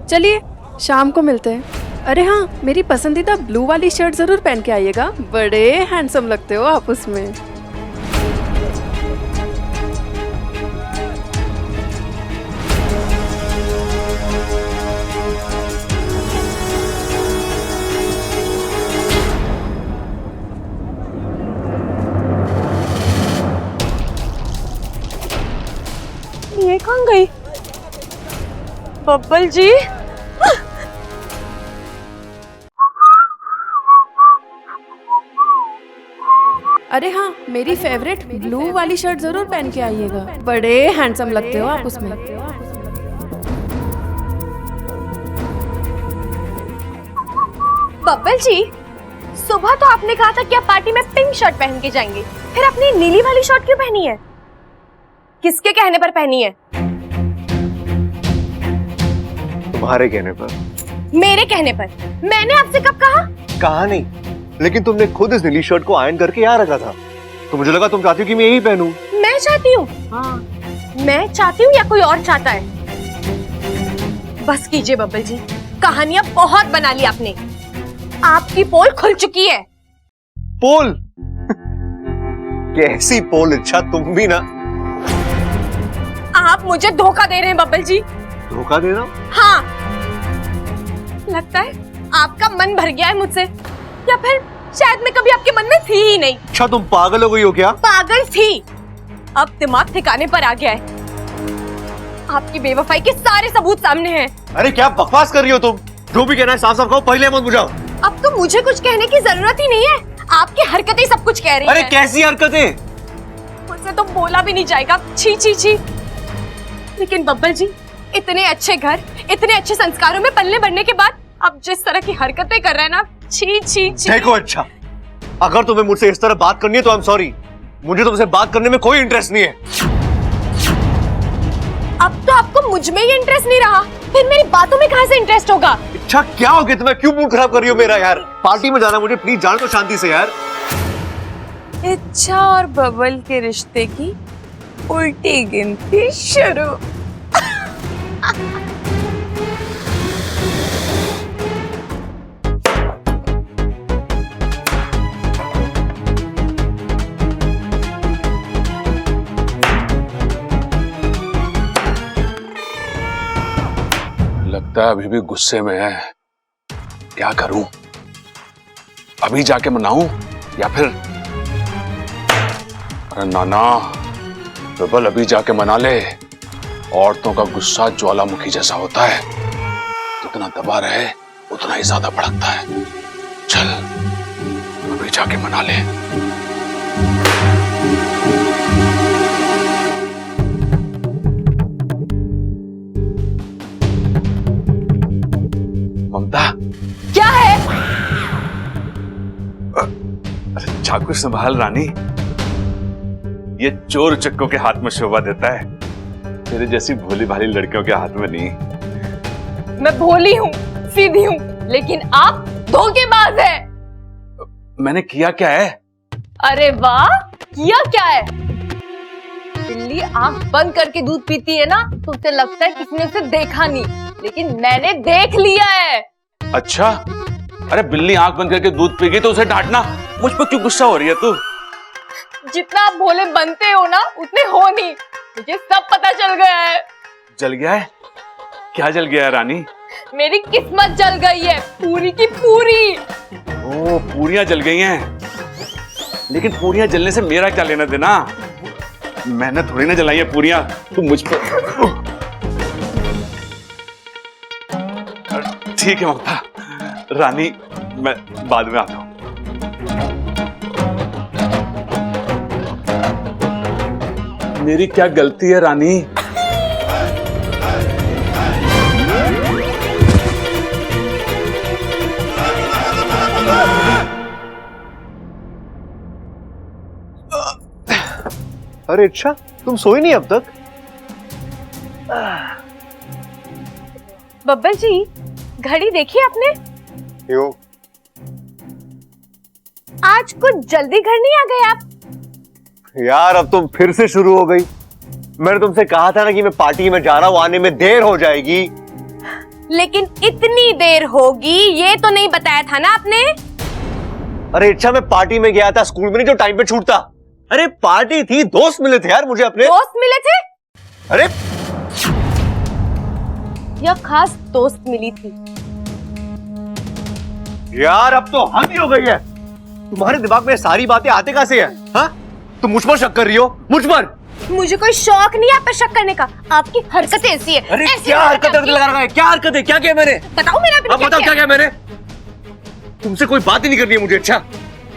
चलिए शाम को मिलते हैं। अरे हाँ, मेरी पसंदीदा ब्लू वाली शर्ट जरूर पहन के आइएगा, बड़े हैंडसम लगते हो आप उसमें। ये कहाँ गई? बब्बल जी, अरे हाँ, मेरी फेवरेट ब्लू वाली शर्ट जरूर पहन के आइएगा, बड़े हैंडसम लगते हो आप उसमें। बब्बल जी, सुबह तो आपने कहा था कि आप पार्टी में पिंक शर्ट पहन के जाएंगे, फिर आपने नीली वाली शर्ट क्यों पहनी है? किसके कहने पर पहनी है? तुम्हारे कहने पर। मेरे कहने पर? मैंने आपसे कब कहा? कहा नहीं, लेकिन तुमने खुद इस नीली शर्ट को आयरन करके यहाँ रखा था, तो मुझे लगा तुम चाहती हो कि मैं यही पहनूं। मैं चाहती हूँ? हाँ, मैं चाहती हूँ या कोई और चाहता है? बस कीजिए बब्बल जी, कहानियां बहुत बना ली आपने। आपकी पोल खुल चुकी है। पोल? कैसी पोल इच्छा, तुम भी ना। आप मुझे धोखा दे रहे हैं बब्बल जी। धोखा दे रहा हूं? हाँ, लगता है आपका मन भर गया है मुझसे, या फिर शायद मैं कभी आपके मन में थी ही नहीं। अच्छा, तुम पागल हो गई हो क्या? पागल थी, अब दिमाग ठिकाने पर आ गया है। आपकी बेवफाई के सारे सबूत सामने हैं। अरे क्या बकवास कर रही हो तुम? जो भी कहना है साफ साफ कहो, पहले मत बुझाओ। अब तो मुझे कुछ कहने की जरूरत ही नहीं है, आपकी हरकतें सब कुछ कह रही हैं। अरे कैसी हरकतें? मुझसे तो बोला भी नहीं जाएगा, छी छी छी। लेकिन बब्बल जी, इतने अच्छे घर, इतने अच्छे संस्कारों में पलने बढ़ने के बाद अब जिस तरह की हरकतें कर रहे हैं ना, छी छी छी। देखो अच्छा, अगर तुम्हें मुझसे इस तरह बात करनी है तो आई एम सॉरी, मुझे तुमसे बात करने में कोई इंटरेस्ट नहीं है। अब तो आपको मुझ में ही इंटरेस्ट नहीं रहा, फिर मेरी बातों में कहां से इंटरेस्ट होगा? अच्छा क्या हो गया तुम्हें? क्यों मूड खराब कर रही हो मेरा? यार पार्टी में जाना मुझे, प्लीज जाने दो शांति से यार। इच्छा और बबल के रिश्ते की उल्टी गिनती शुरू। लगता है अभी भी गुस्से में है। क्या करूं? अभी जाके मनाऊं या फिर? अरे नाना, प्रबल अभी जाके मना ले। औरतों का गुस्सा ज्वालामुखी जैसा होता है, जितना दबा रहे उतना ही ज्यादा भड़कता है। चल अभी जाके मना ले। ममता, क्या है? अरे चाकू संभाल रानी, ये चोर चक्कों के हाथ में शोभा देता है, तेरे जैसी भोली भाली लड़कियों के हाथ में नहीं। मैं भोली हूँ, सीधी हूँ, लेकिन आप धोखेबाज है। मैंने किया क्या है? अरे वाह, किया क्या है? बिल्ली आंख बंद करके दूध पीती है ना, तो उसे लगता है किसी ने उसे देखा नहीं, लेकिन मैंने देख लिया है। अच्छा, अरे बिल्ली आंख बंद करके दूध पी गई तो उसे डांटना, मुझ पर क्यों गुस्सा हो रही है तू? जितना आप भोले बनते हो ना, उतने हो नहीं, मुझे सब पता चल गया है। जल गया है? क्या जल गया है रानी? मेरी किस्मत जल गई है, पूरी की पूरी। ओ, पूरियां जल गई हैं। लेकिन पूरियां जलने से मेरा क्या लेना देना? मैंने थोड़ी ना जलाई है पूरियां, तुम मुझ पर। ठीक है ममता रानी, मैं बाद में आता हूं। मेरी क्या गलती है रानी? अरे अच्छा, तुम सोई नहीं अब तक? बब्बर जी, घड़ी देखी आपने? क्यों? आज कुछ जल्दी घर नहीं आ गए आप? यार अब तुम फिर से शुरू हो गई। मैंने तुमसे कहा था ना कि मैं पार्टी में जा रहा हूं, आने में देर हो जाएगी। लेकिन इतनी देर होगी ये तो नहीं बताया था ना आपने? अरे अच्छा, मैं पार्टी में गया था, स्कूल में नहीं जो टाइम पे छूटता। अरे पार्टी थी, दोस्त मिले थे यार मुझे अपने। दोस्त मिले थे? अरे यह खास दोस्त मिली थी। यार अब तो हद ही हो गई है। तुम्हारे दिमाग में सारी बातें आते कहां से है? हाँ, तुम मुझ पर शक कर रही हो? मुझ पर? मुझे कोई शौक नहीं आप पर शक करने का, आपकी हरकतें ऐसी है। अरे क्या हरकतें लगा रखा है? क्या हरकतें? क्या किया मैंने? बताओ मेरा। अब बताओ क्या किया मैंने? तुमसे कोई बात ही नहीं करनी है मुझे। अच्छा,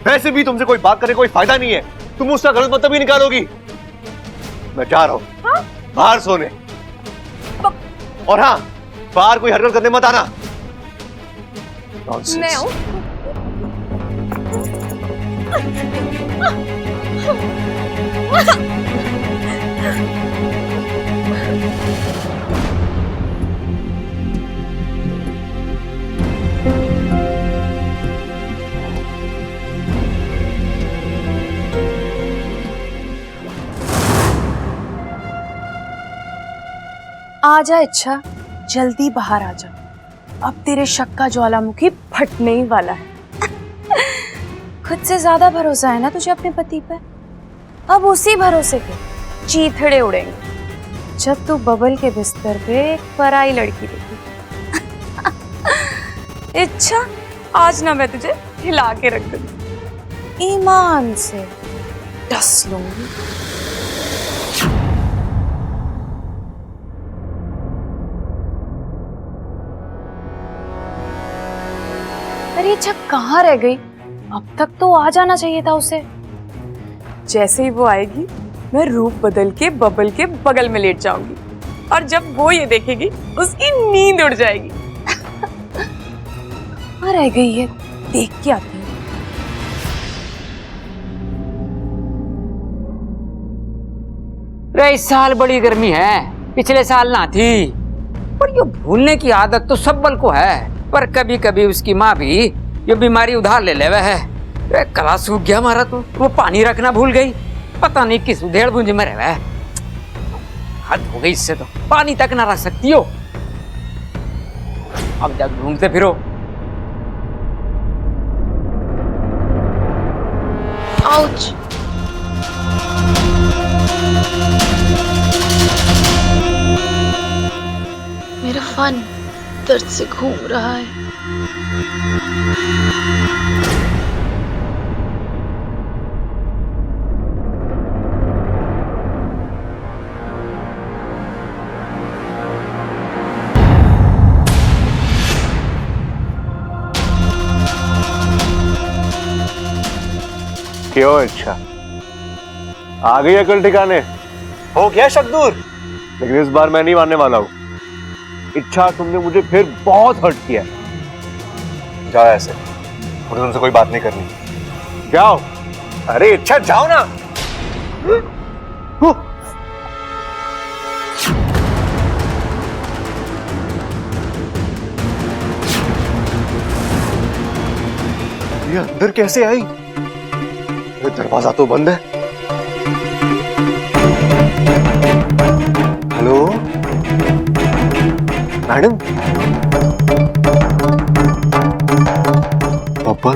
वैसे भी तुमसे कोई बात करने कोई फायदा नहीं है, तुम उसका गलत मतलब ही निकालोगी। मैं जा रहा हूँ बाहर सोने। और हाँ, बाहर कोई हरकत करने मत आना। मैं हूँ। आ जा इच्छा, जल्दी बाहर आ जा। अब तेरे शक का ज्वालामुखी फटने ही वाला है। खुद से ज्यादा भरोसा है ना तुझे अपने पति पर? अब उसी भरोसे पे चीथड़े उड़ेंगे जब तू बबल के बिस्तर पे एक पराई लड़की देखी। इच्छा, आज ना मैं तुझे हिला के रख दूंगी, ईमान से डस लूंगी। अरे अच्छा कहाँ रह गई? अब तक तो आ जाना चाहिए था उसे। जैसे ही वो आएगी मैं रूप बदल के बबल के बगल में लेट जाऊंगी और जब वो ये देखेगी उसकी नींद उड़ जाएगी। कहाँ रह गई है? देख के आती हूँ। इस साल बड़ी गर्मी है, पिछले साल ना थी। पर ये भूलने की आदत तो सब्बल को है, पर कभी कभी उसकी माँ भी ये बीमारी उधार ले लेवे है। कला सूख गया हमारा तो वो पानी रखना भूल गई, पता नहीं किस उधेड़ बुंज में रहे। हद हो गई इससे, तो पानी तक ना रख सकती हो। अब जब घूमते फिरो। आउच। मेरा फन दर्द से घूम रहा है। क्यों अच्छा, आ गई अकल ठिकाने? हो गया शक दूर? लेकिन इस बार मैं नहीं मानने वाला हूं। इच्छा, तुमने मुझे फिर बहुत हर्ट किया। जाओ ऐसे, मुझे तुमसे कोई बात नहीं करनी। जाओ। अरे इच्छा जाओ ना। ये अंदर कैसे आई? ये दरवाजा तो बंद है। Hello madam. बब्बर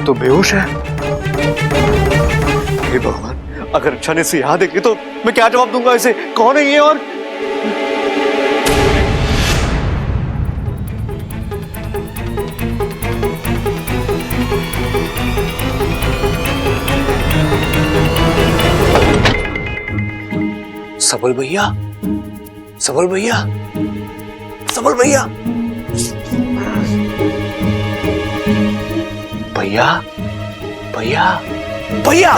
तो बेहोश है। हे भगवान, अगर अच्छा ने इसे यहाँ देखे तो मैं क्या जवाब दूंगा इसे? कौन है ये? और सबल भैया, सबल भैया, सबल भैया, भैया, भैया, भैया।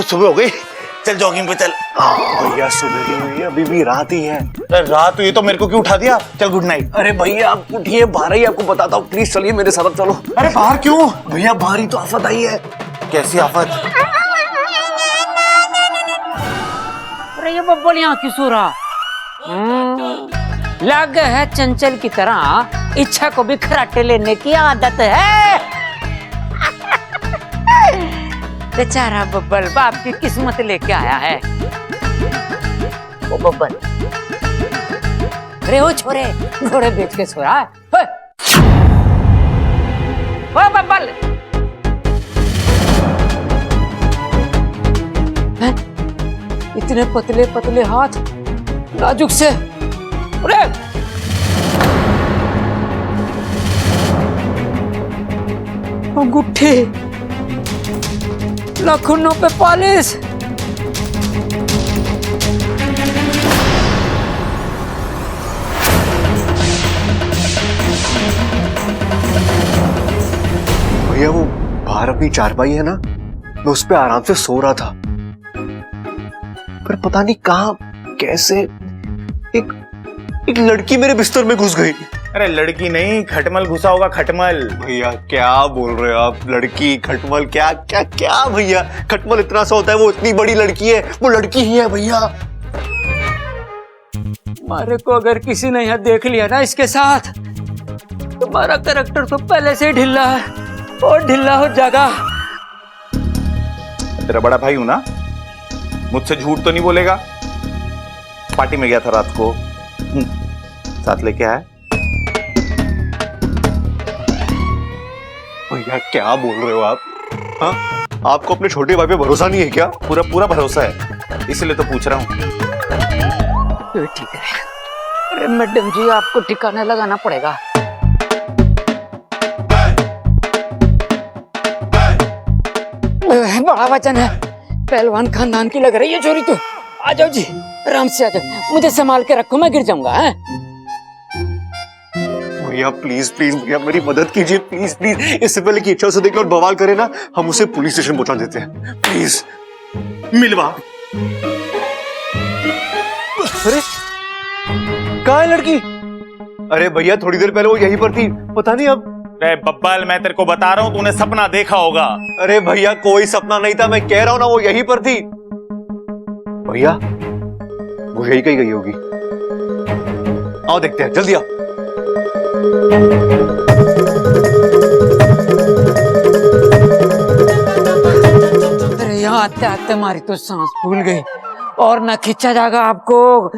सुबह हो गई, चल जॉगिंग पे चल। भैया सुबह ही हुई है, अभी भी रात ही है। रात हुई तो मेरे को क्यों उठा दिया? चल गुड नाइट। अरे भैया आप उठिए, बाहर ही आपको बताता हूँ, प्लीज चलिए मेरे साथ चलो। अरे बाहर क्यों? भैया बाहर ही तो आफत आई है। कैसी आफत? अरे ये बब्बल यहाँ क्यों सो रहा? लग है चंचल की तरह इच्छा को भी खराटे लेने की आदत है। बेचारा बब्बल बाप की किस्मत लेके आया है। ओ बब्बल, अरे वो छोरे घोड़े बेच के सो रहा है। ओ बब्बल, इतने पतले पतले हाथ, नाजुक से। अरे अंगूठी, नाखूनों पे पॉलिश। भैया वो बाहर अपनी चारपाई है ना, मैं उस पे आराम से सो रहा था, पर पता नहीं कहां कैसे एक लड़की मेरे बिस्तर में घुस गई। अरे लड़की नहीं, खटमल घुसा होगा, खटमल। भैया क्या बोल रहे हो आप? लड़की खटमल क्या क्या क्या भैया? खटमल इतना सा होता है, वो इतनी बड़ी लड़की है, वो लड़की ही है भैया। हमारे को अगर किसी ने यहाँ देख लिया ना इसके साथ, तुम्हारा कैरेक्टर तो पहले से ही ढिल्ला है और ढिल्ला हो जाएगा। तेरा बड़ा भाई हूं ना, मुझसे झूठ तो नहीं बोलेगा। पार्टी में गया था रात को, साथ लेके आया। भैया क्या बोल रहे हो आप? हाँ, आपको अपने छोटे भाई पे भरोसा नहीं है क्या? पूरा पूरा भरोसा है, इसलिए तो पूछ रहा हूँ। तो ठीक है। अरे मैडम जी आपको ठिकाना लगाना पड़ेगा। बड़ा वचन है, पहलवान खानदान की लग रही है चोरी तो। आ जाओ जी, आराम से आ जाओ, मुझे संभाल के रखो, मैं गिर जाऊंगा। हैं? भैया प्लीज प्लीज भैया मेरी मदद कीजिए, प्लीज प्लीज। इससे पहले कि इच्छा से देख लो और बवाल करे ना, हम उसे पुलिस स्टेशन पहुंचा देते हैं, प्लीज। मिलवा। अरे कहाँ है लड़की? अरे भैया थोड़ी देर पहले वो यहीं पर थी, पता नहीं अब। अरे बब्बल, मैं तेरे को बता रहा हूँ, तूने सपना देखा होगा। अरे भैया कोई सपना नहीं था, मैं कह रहा हूँ ना वो यहीं पर थी। भैया वो यही कहीं गई होगी, आओ देखते हैं, जल्दी आओ। अरे यहाँ आते आते हमारी तो सांस फूल गई और ना खींचा जाएगा आपको।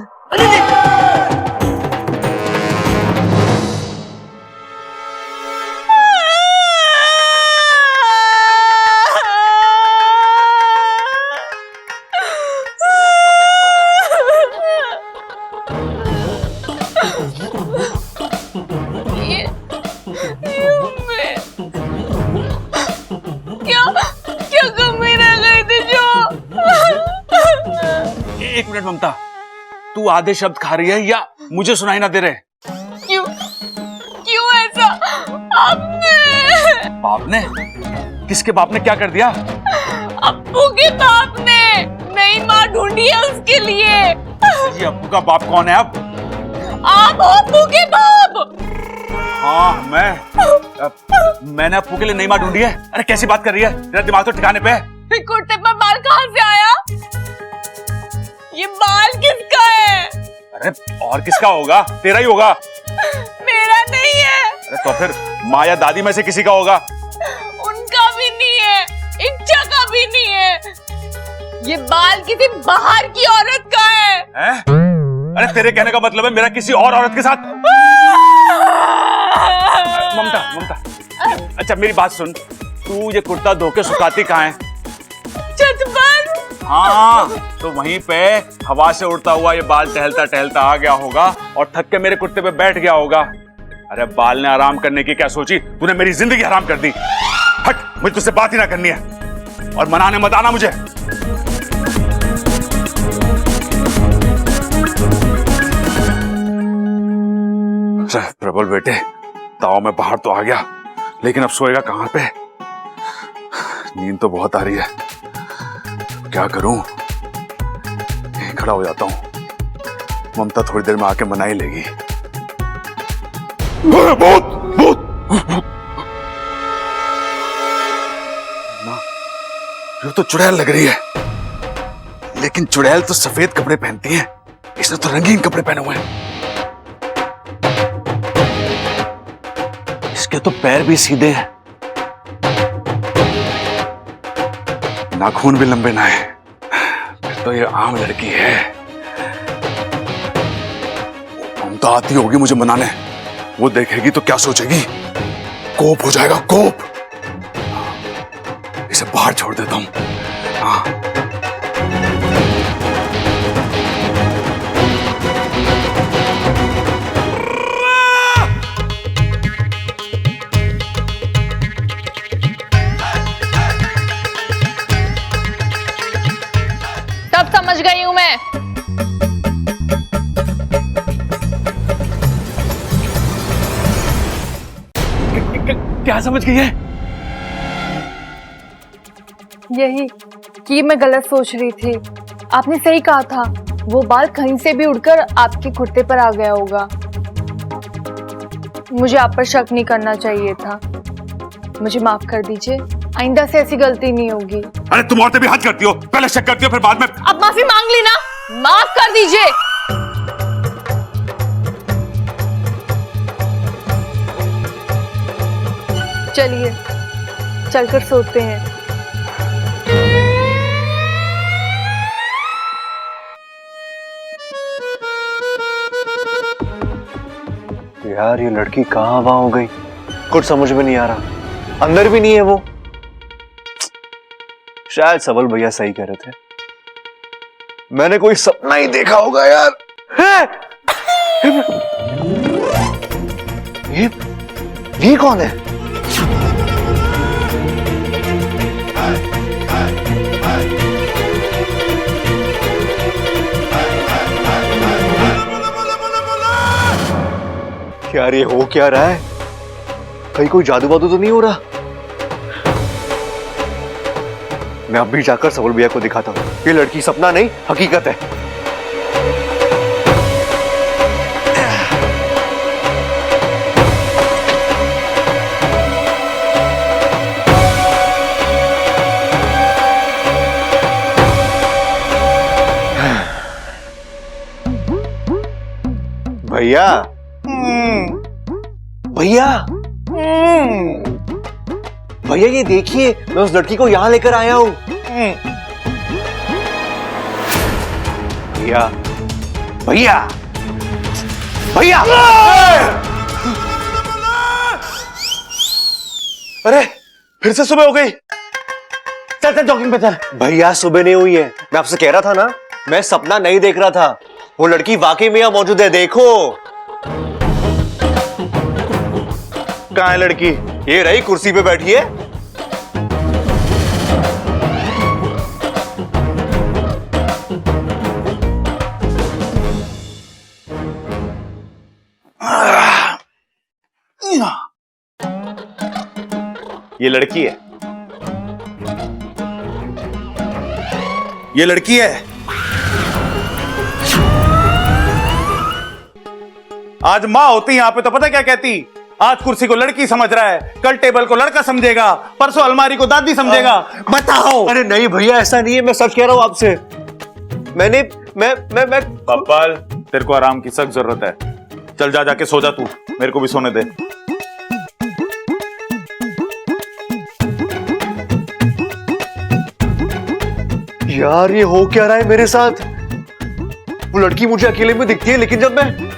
क्या कमी रह गई थी जो? एक मिनट ममता, तू आधे शब्द खा रही है या मुझे सुनाई ना दे रहे? क्यों क्यों ऐसा? आपने? बाप ने? किसके बाप ने क्या कर दिया? अप्पू के बाप ने नई माँ ढूंढी है उसके लिए। ये अप्पू का बाप कौन है अब? आप हो अप्पू के बाप? हाँ मैंने अप्पू के लिए नई माँ ढूंढी है। अरे कैसी बात कर रही है? तेरा दिमाग तो ठिकाने पे है। कुर्ते पर बाल कहाँ से आया? ये बाल किसका है? अरे और किसका होगा? तेरा ही होगा। मेरा नहीं है। अरे तो फिर माँ या दादी में से किसी का होगा। उनका भी नहीं है, इच्छा का भी नहीं है। ये बाल किसी बाहर की औरत का है। अरे तेरे कहने का मतलब है मेरा किसी और औरत के साथ? ममता अच्छा मेरी बात सुन, तू ये कुर्ता धो के सुखाती कहाँ है? छत पर। हाँ तो वहीं पे हवा से उड़ता हुआ ये बाल टहलता टहलता आ गया होगा और थक के मेरे कुर्ते पे बैठ गया होगा। अरे बाल ने आराम करने की क्या सोची? तूने मेरी जिंदगी हराम कर दी। हट, मुझे तुझसे बात ही ना करनी है। और मनाने मत आना मुझे। प्रबल बेटे, ताव में बाहर तो आ गया, लेकिन अब सोएगा कहां पे? नींद तो बहुत आ रही है, क्या करूं? यहीं खड़ा हो जाता हूं, ममता थोड़ी देर में आके मना ही लेगी। भूत भूत ना, ये तो चुड़ैल लग रही है, लेकिन चुड़ैल तो सफेद कपड़े पहनती है, इसने तो रंगीन कपड़े पहने हुए हैं। इसके तो पैर भी सीधे हैं, नाखून भी लंबे ना है, फिर तो ये आम लड़की है। ममता आती होगी मुझे मनाने, वो देखेगी तो क्या सोचेगी? कोप हो जाएगा, कोप। इसे बाहर छोड़ देता हूं। हाँ। तब समझ गई हूं मैं। क्या समझ गई है? यही कि मैं गलत सोच रही थी। आपने सही कहा था, वो बाल कहीं से भी उड़कर आपके कुर्ते पर आ गया होगा। मुझे आप पर शक नहीं करना चाहिए था। मुझे माफ कर दीजिए, आइंदा से ऐसी गलती नहीं होगी। अरे तुम औरतें भी हद करती हो, पहले शक करती हो फिर बाद में। अब माफी मांग ली ना, माफ कर दीजिए। चलिए चलकर सोते हैं। यार ये लड़की कहाँ वहां हो गई, कुछ समझ में नहीं आ रहा। अंदर भी नहीं है वो। शायद सबल भैया सही कह रहे थे, मैंने कोई सपना ही देखा होगा यार। ये कौन है? यार ये हो क्या रहा है? कहीं कोई जादू वादू तो नहीं हो रहा? मैं अभी जाकर सबल भैया को दिखाता हूं, ये लड़की सपना नहीं हकीकत है। भैया भैया भैया ये देखिए, मैं उस लड़की को यहां लेकर आया हूं। भैया भैया भैया, अरे फिर से सुबह हो गई। चल चल जॉगिंग पे चल। भैया सुबह नहीं हुई है, मैं आपसे कह रहा था ना, मैं सपना नहीं देख रहा था। वो लड़की वाकई में यहां मौजूद है, देखो। कहां है लड़की? ये रही कुर्सी पे बैठी है। ये लड़की है, ये लड़की है। आज माँ होती यहाँ पे तो पता क्या कहती? आज कुर्सी को लड़की समझ रहा है, कल टेबल को लड़का समझेगा, परसों अलमारी को दादी समझेगा। बताओ। अरे नहीं भैया ऐसा नहीं है, मैं सच कह रहा हूं आपसे। मैंने मैं कपल, तेरे को आराम की सख्त जरूरत है। चल जा, जाके सो जा तू, मेरे को भी सोने दे। यार ये हो क्या रहा है मेरे साथ? वो लड़की मुझे अकेले में दिखती है, लेकिन जब मैं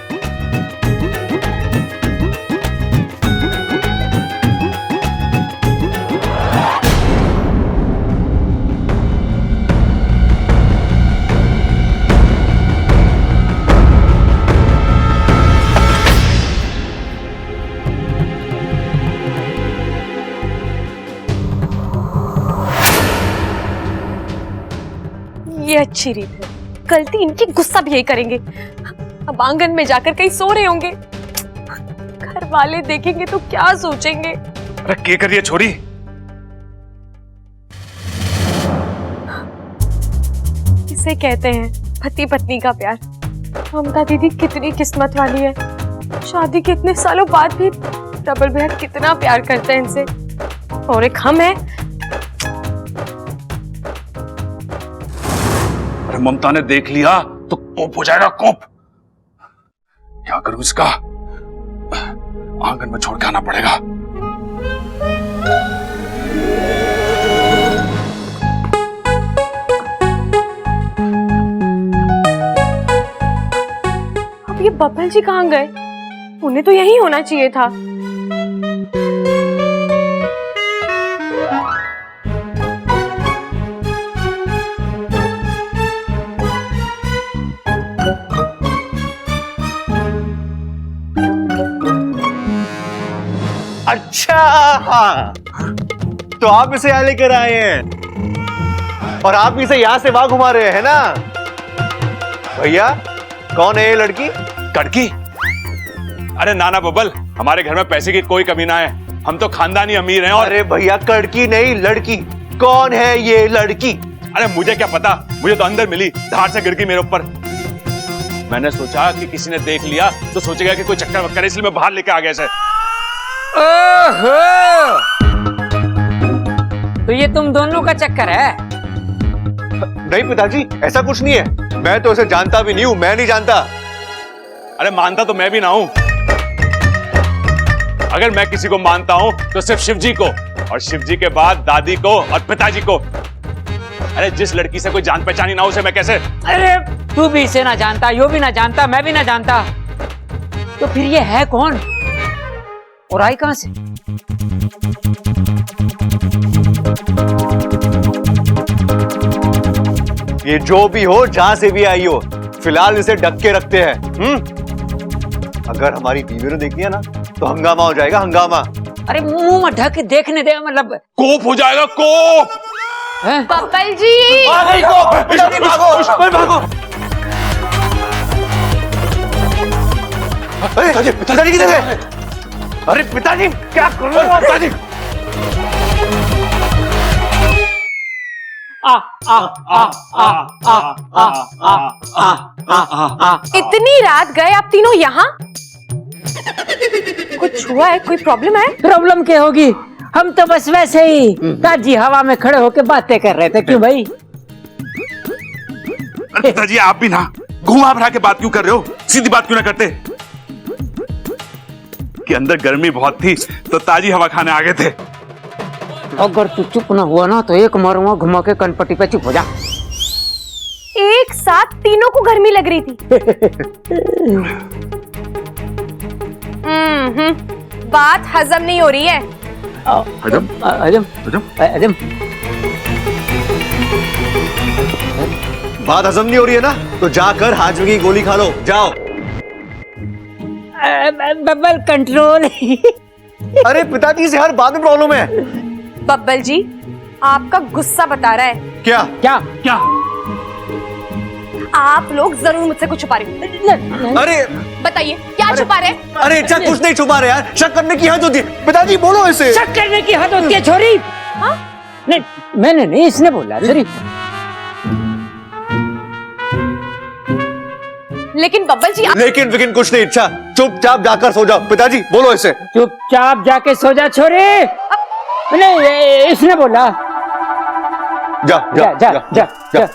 ये अच्छी रीत है। गलती इनकी, गुस्सा भी यही करेंगे। अब आंगन में जाकर कहीं सो रहे होंगे, घर वाले देखेंगे तो क्या सोचेंगे। अरे क्या कर रही है छोरी? इसे कहते हैं पति पत्नी का प्यार। ममता दीदी कितनी किस्मत वाली है, शादी के इतने सालों बाद भी डबल भैया कितना प्यार करते हैं इनसे, और एक हम है। अरे ममता ने देख लिया तो कोप हो जाएगा, कोप। क्या करूं इसका? आंगन में छोड़ के आना पड़ेगा। अब ये बब्बल जी कहाँ गए? उन्हें तो यही होना चाहिए था। अच्छा, तो आप इसे यहाँ लेकर आए हैं और आप इसे यहाँ से वहां घुमा रहे हैं ना? भैया, कौन है ये लड़की? कड़की? अरे नाना बबल, हमारे घर में पैसे की कोई कमी ना है, हम तो खानदानी अमीर हैं। और अरे भैया, कड़की नहीं, लड़की। कौन है ये लड़की? अरे मुझे क्या पता, मुझे तो अंदर मिली, धार से गिर गई मेरे ऊपर। मैंने सोचा कि किसी ने देख लिया तो सोचेगा कि कोई चक्कर वक्कर, इसलिए मैं बाहर लेके आ गया इसे। ओहो, तो ये तुम दोनों का चक्कर है? नहीं पिताजी, ऐसा कुछ नहीं है। मैं तो इसे जानता भी नहीं हूं, मैं नहीं जानता। अरे मानता तो मैं भी ना हूं। अगर मैं किसी को मानता हूं तो सिर्फ शिवजी को, और शिवजी के बाद दादी को और पिताजी को। अरे जिस लड़की से कोई जान पहचानी ना हो उसे मैं कैसे? अरे तू भी इसे ना जानता, यो भी ना जानता, मैं भी ना जानता, तो फिर ये है कौन और आई कहां से? ये जो भी हो, जहां से भी आई हो, फिलहाल इसे ढक के रखते हैं। अगर हमारी बीवी ने देख लिया ना तो हंगामा हो जाएगा, हंगामा। अरे मुंह में ढक देखने दे, मतलब कोप हो जाएगा, कोप। बब्बल जी, पिताजी भागो, भागो। अरे पिताजी किधर है? अरे पिताजी, क्या कर रहे हो पिताजी? इतनी रात गए आप तीनों यहाँ? कुछ हुआ है? कोई प्रॉब्लम है? प्रॉब्लम क्या होगी, हम तो बस वैसे ही ताजी हवा में खड़े होकर बातें कर रहे थे। क्यों भाई? अरे पिताजी, आप भी ना घुमा फिरा के बात क्यों कर रहे हो? सीधी बात क्यों ना करते कि अंदर गर्मी बहुत थी तो ताजी हवा खाने आ गए थे। अगर तू चुप ना हुआ ना तो एक मारूंगा घुमा के कनपट्टी पे। चुप हो जा। एक साथ तीनों को गर्मी लग रही थी। बात हजम नहीं हो रही है। हजम? हजम? हजम? बात हजम नहीं हो रही है ना, तो जाकर हाजमे की गोली खा लो, जाओ। बब्बल कंट्रोल। अरे पिताजी से हर बात में प्रॉब्लम है। बब्बल जी, आपका गुस्सा बता रहा है। क्या क्या क्या? आप लोग जरूर मुझसे कुछ छुपा रहे हैं। अरे बताइए, क्या छुपा रहे हैं? अरे अच्छा, कुछ नहीं छुपा रहे यार, शक करने की हद होती है। पिताजी बोलो इसे। शक करने की हद होती है छोरी? हाँ? नहीं, मैंने नहीं, इसने बोला। सॉरी। लेकिन बब्बल जी लेकिन कुछ नहीं। अच्छा, चुपचाप जाकर सो जाओ। पिताजी बोलो इसे। चुपचाप जाके सो जा छोरी। नहीं, इसने बोला। जा जा जा जा, जा।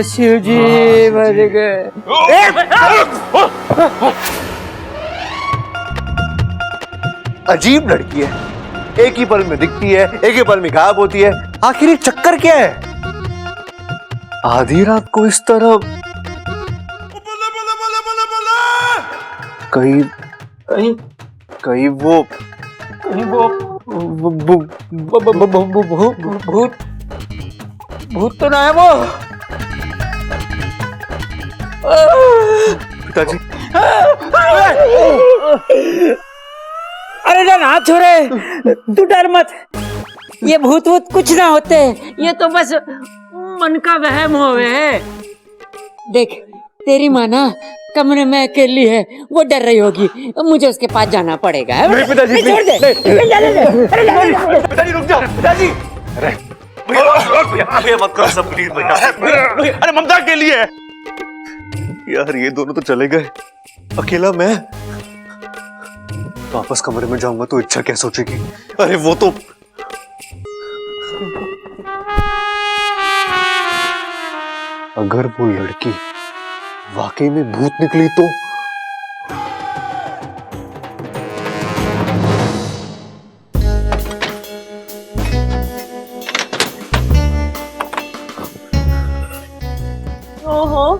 शिव जी मर गए। अजीब लड़की है, एक ही पल में दिखती है, एक ही पल में गायब होती है। आखिर ये चक्कर क्या है? आधी रात को इस तरह कहीं वो भूत तो ना है वो? पिताजी, अरे ना हाथ छोड़े, तू डर मत। ये भूत वूत कुछ ना होते, ये तो बस मन का वहम होवे है। देख तेरी माँ ना कमरे में अकेली है, वो डर रही होगी, मुझे उसके पास जाना पड़ेगा। नहीं पिताजी, छोड़ दे। पिताजी रुक जाओ, पिताजी। अरे मत करो सब प्लीज भैया। अरे ममता के लिए। यार ये दोनों तो चले गए, अकेला मैं वापस कमरे में जाऊंगा तो इच्छा क्या सोचेगी? अरे वो तो अगर वो लड़की वाकई में भूत निकली तो ओहो,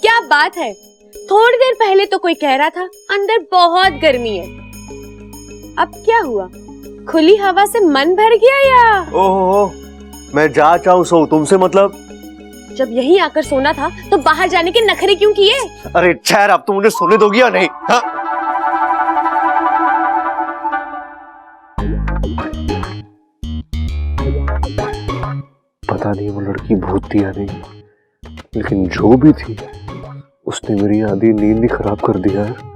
क्या बात है। थोड़ी देर पहले तो कोई कह रहा था अंदर बहुत गर्मी है, अब क्या हुआ? खुली हवा से मन भर गया या? ओहो, मैं जा चाहूं सो, तुमसे मतलब? जब यहीं आकर सोना था तो बाहर जाने के नखरे क्यों किए? अरे ठहर, अब तो मुझे सोने दोगी या नहीं? हाँ? पता नहीं वो लड़की भूत थी या नहीं, लेकिन जो भी थी उसने मेरी आधी नींद ही खराब कर दिया है।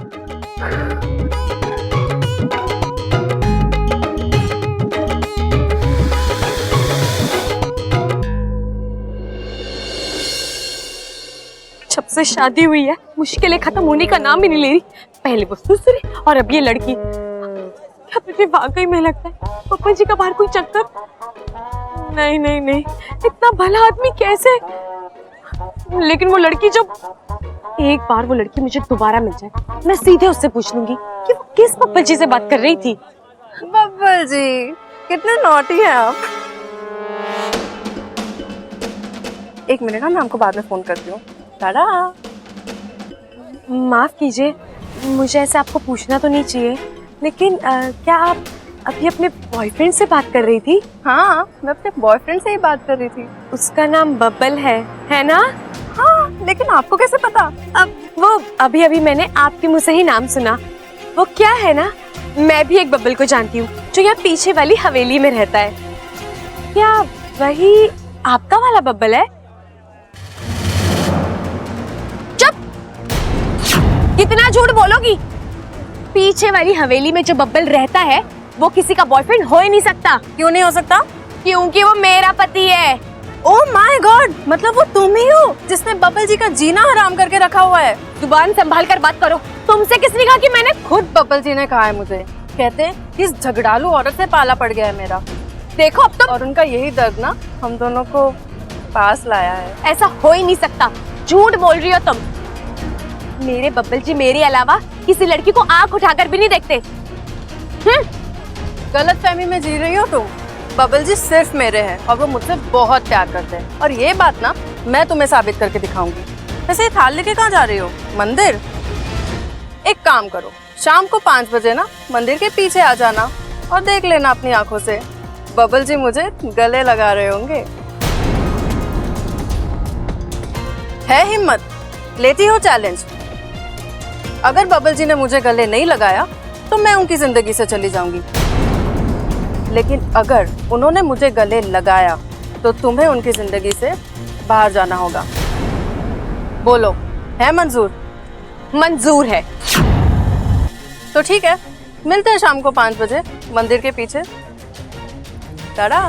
जब से शादी हुई है मुश्किलें खत्म होने का नाम ही नहीं ले रही। पहले वो ससुर और अब ये लड़की। क्या मुझे वाकई में लगता है पप्पा जी का बाहर कोई चक्कर? नहीं नहीं नहीं, इतना भला आदमी कैसे? लेकिन वो लड़की, जब एक बार वो लड़की मुझे दोबारा मिल जाए, मैं सीधे उससे पूछ लूंगी कि वो किस पप्पा जी से बात कर रही थी। बब्बल जी कितने नॉटी हैं आप। एक मिनट, मैं आपको बाद में फोन करती हूँ। टाटा। माफ कीजिए, मुझे ऐसे आपको पूछना तो नहीं चाहिए, लेकिन क्या आप अभी अपने बॉयफ्रेंड से बात कर रही थी? हाँ, मैं अपने बॉयफ्रेंड से ही बात कर रही थी। उसका नाम बब्बल है ना? हाँ, लेकिन आपको कैसे पता? अब वो अभी अभी मैंने आपके मुंह से ही नाम सुना। वो क्या है ना, मैं भी एक बब्बल को जानती हूँ जो यहाँ पीछे वाली हवेली में रहता है। क्या वही आपका वाला बब्बल है? चुप! कितना झूठ बोलोगी? पीछे वाली हवेली में जो बब्बल रहता है वो किसी का बॉयफ्रेंड हो ही नहीं सकता। क्यों नहीं हो सकता? क्योंकि वो मेरा पति है। ओह माय गॉड, मतलब वो तुम ही हो जिसने बब्बल जी का जीना हराम करके रखा हुआ है। जुबान संभाल कर बात करो। तुमसे किसने कहा कि मैंने? खुद बब्बल जी ने कहा है मुझे। कहते हैं इस झगड़ालू औरत से पाला पड़ गया है मेरा। देखो अब तो, और उनका यही दर्द ना हम दोनों को पास लाया है। ऐसा हो ही नहीं सकता, झूठ बोल रही हो तुम। मेरे बब्बल जी मेरे अलावा किसी लड़की को आंख उठाकर भी नहीं देखते। गलत फहमी में जी रही हो तुम। बब्बल जी सिर्फ मेरे हैं और वो मुझसे बहुत प्यार करते हैं, और ये बात ना मैं तुम्हें साबित करके दिखाऊंगी। वैसे ये थाल लेके कहाँ जा रही हो? मंदिर? एक काम करो, शाम को 5 बजे ना मंदिर के पीछे आ जाना और देख लेना अपनी आंखों से, बब्बल जी मुझे गले लगा रहे होंगे। है हिम्मत? लेती हो चैलेंज? अगर बब्बल जी ने मुझे गले नहीं लगाया तो मैं उनकी जिंदगी से चली जाऊंगी, लेकिन अगर उन्होंने मुझे गले लगाया तो तुम्हें उनकी जिंदगी से बाहर जाना होगा। बोलो, है मंजूर? मंजूर है। तो ठीक है, मिलते हैं शाम को 5 बजे मंदिर के पीछे। टाटा।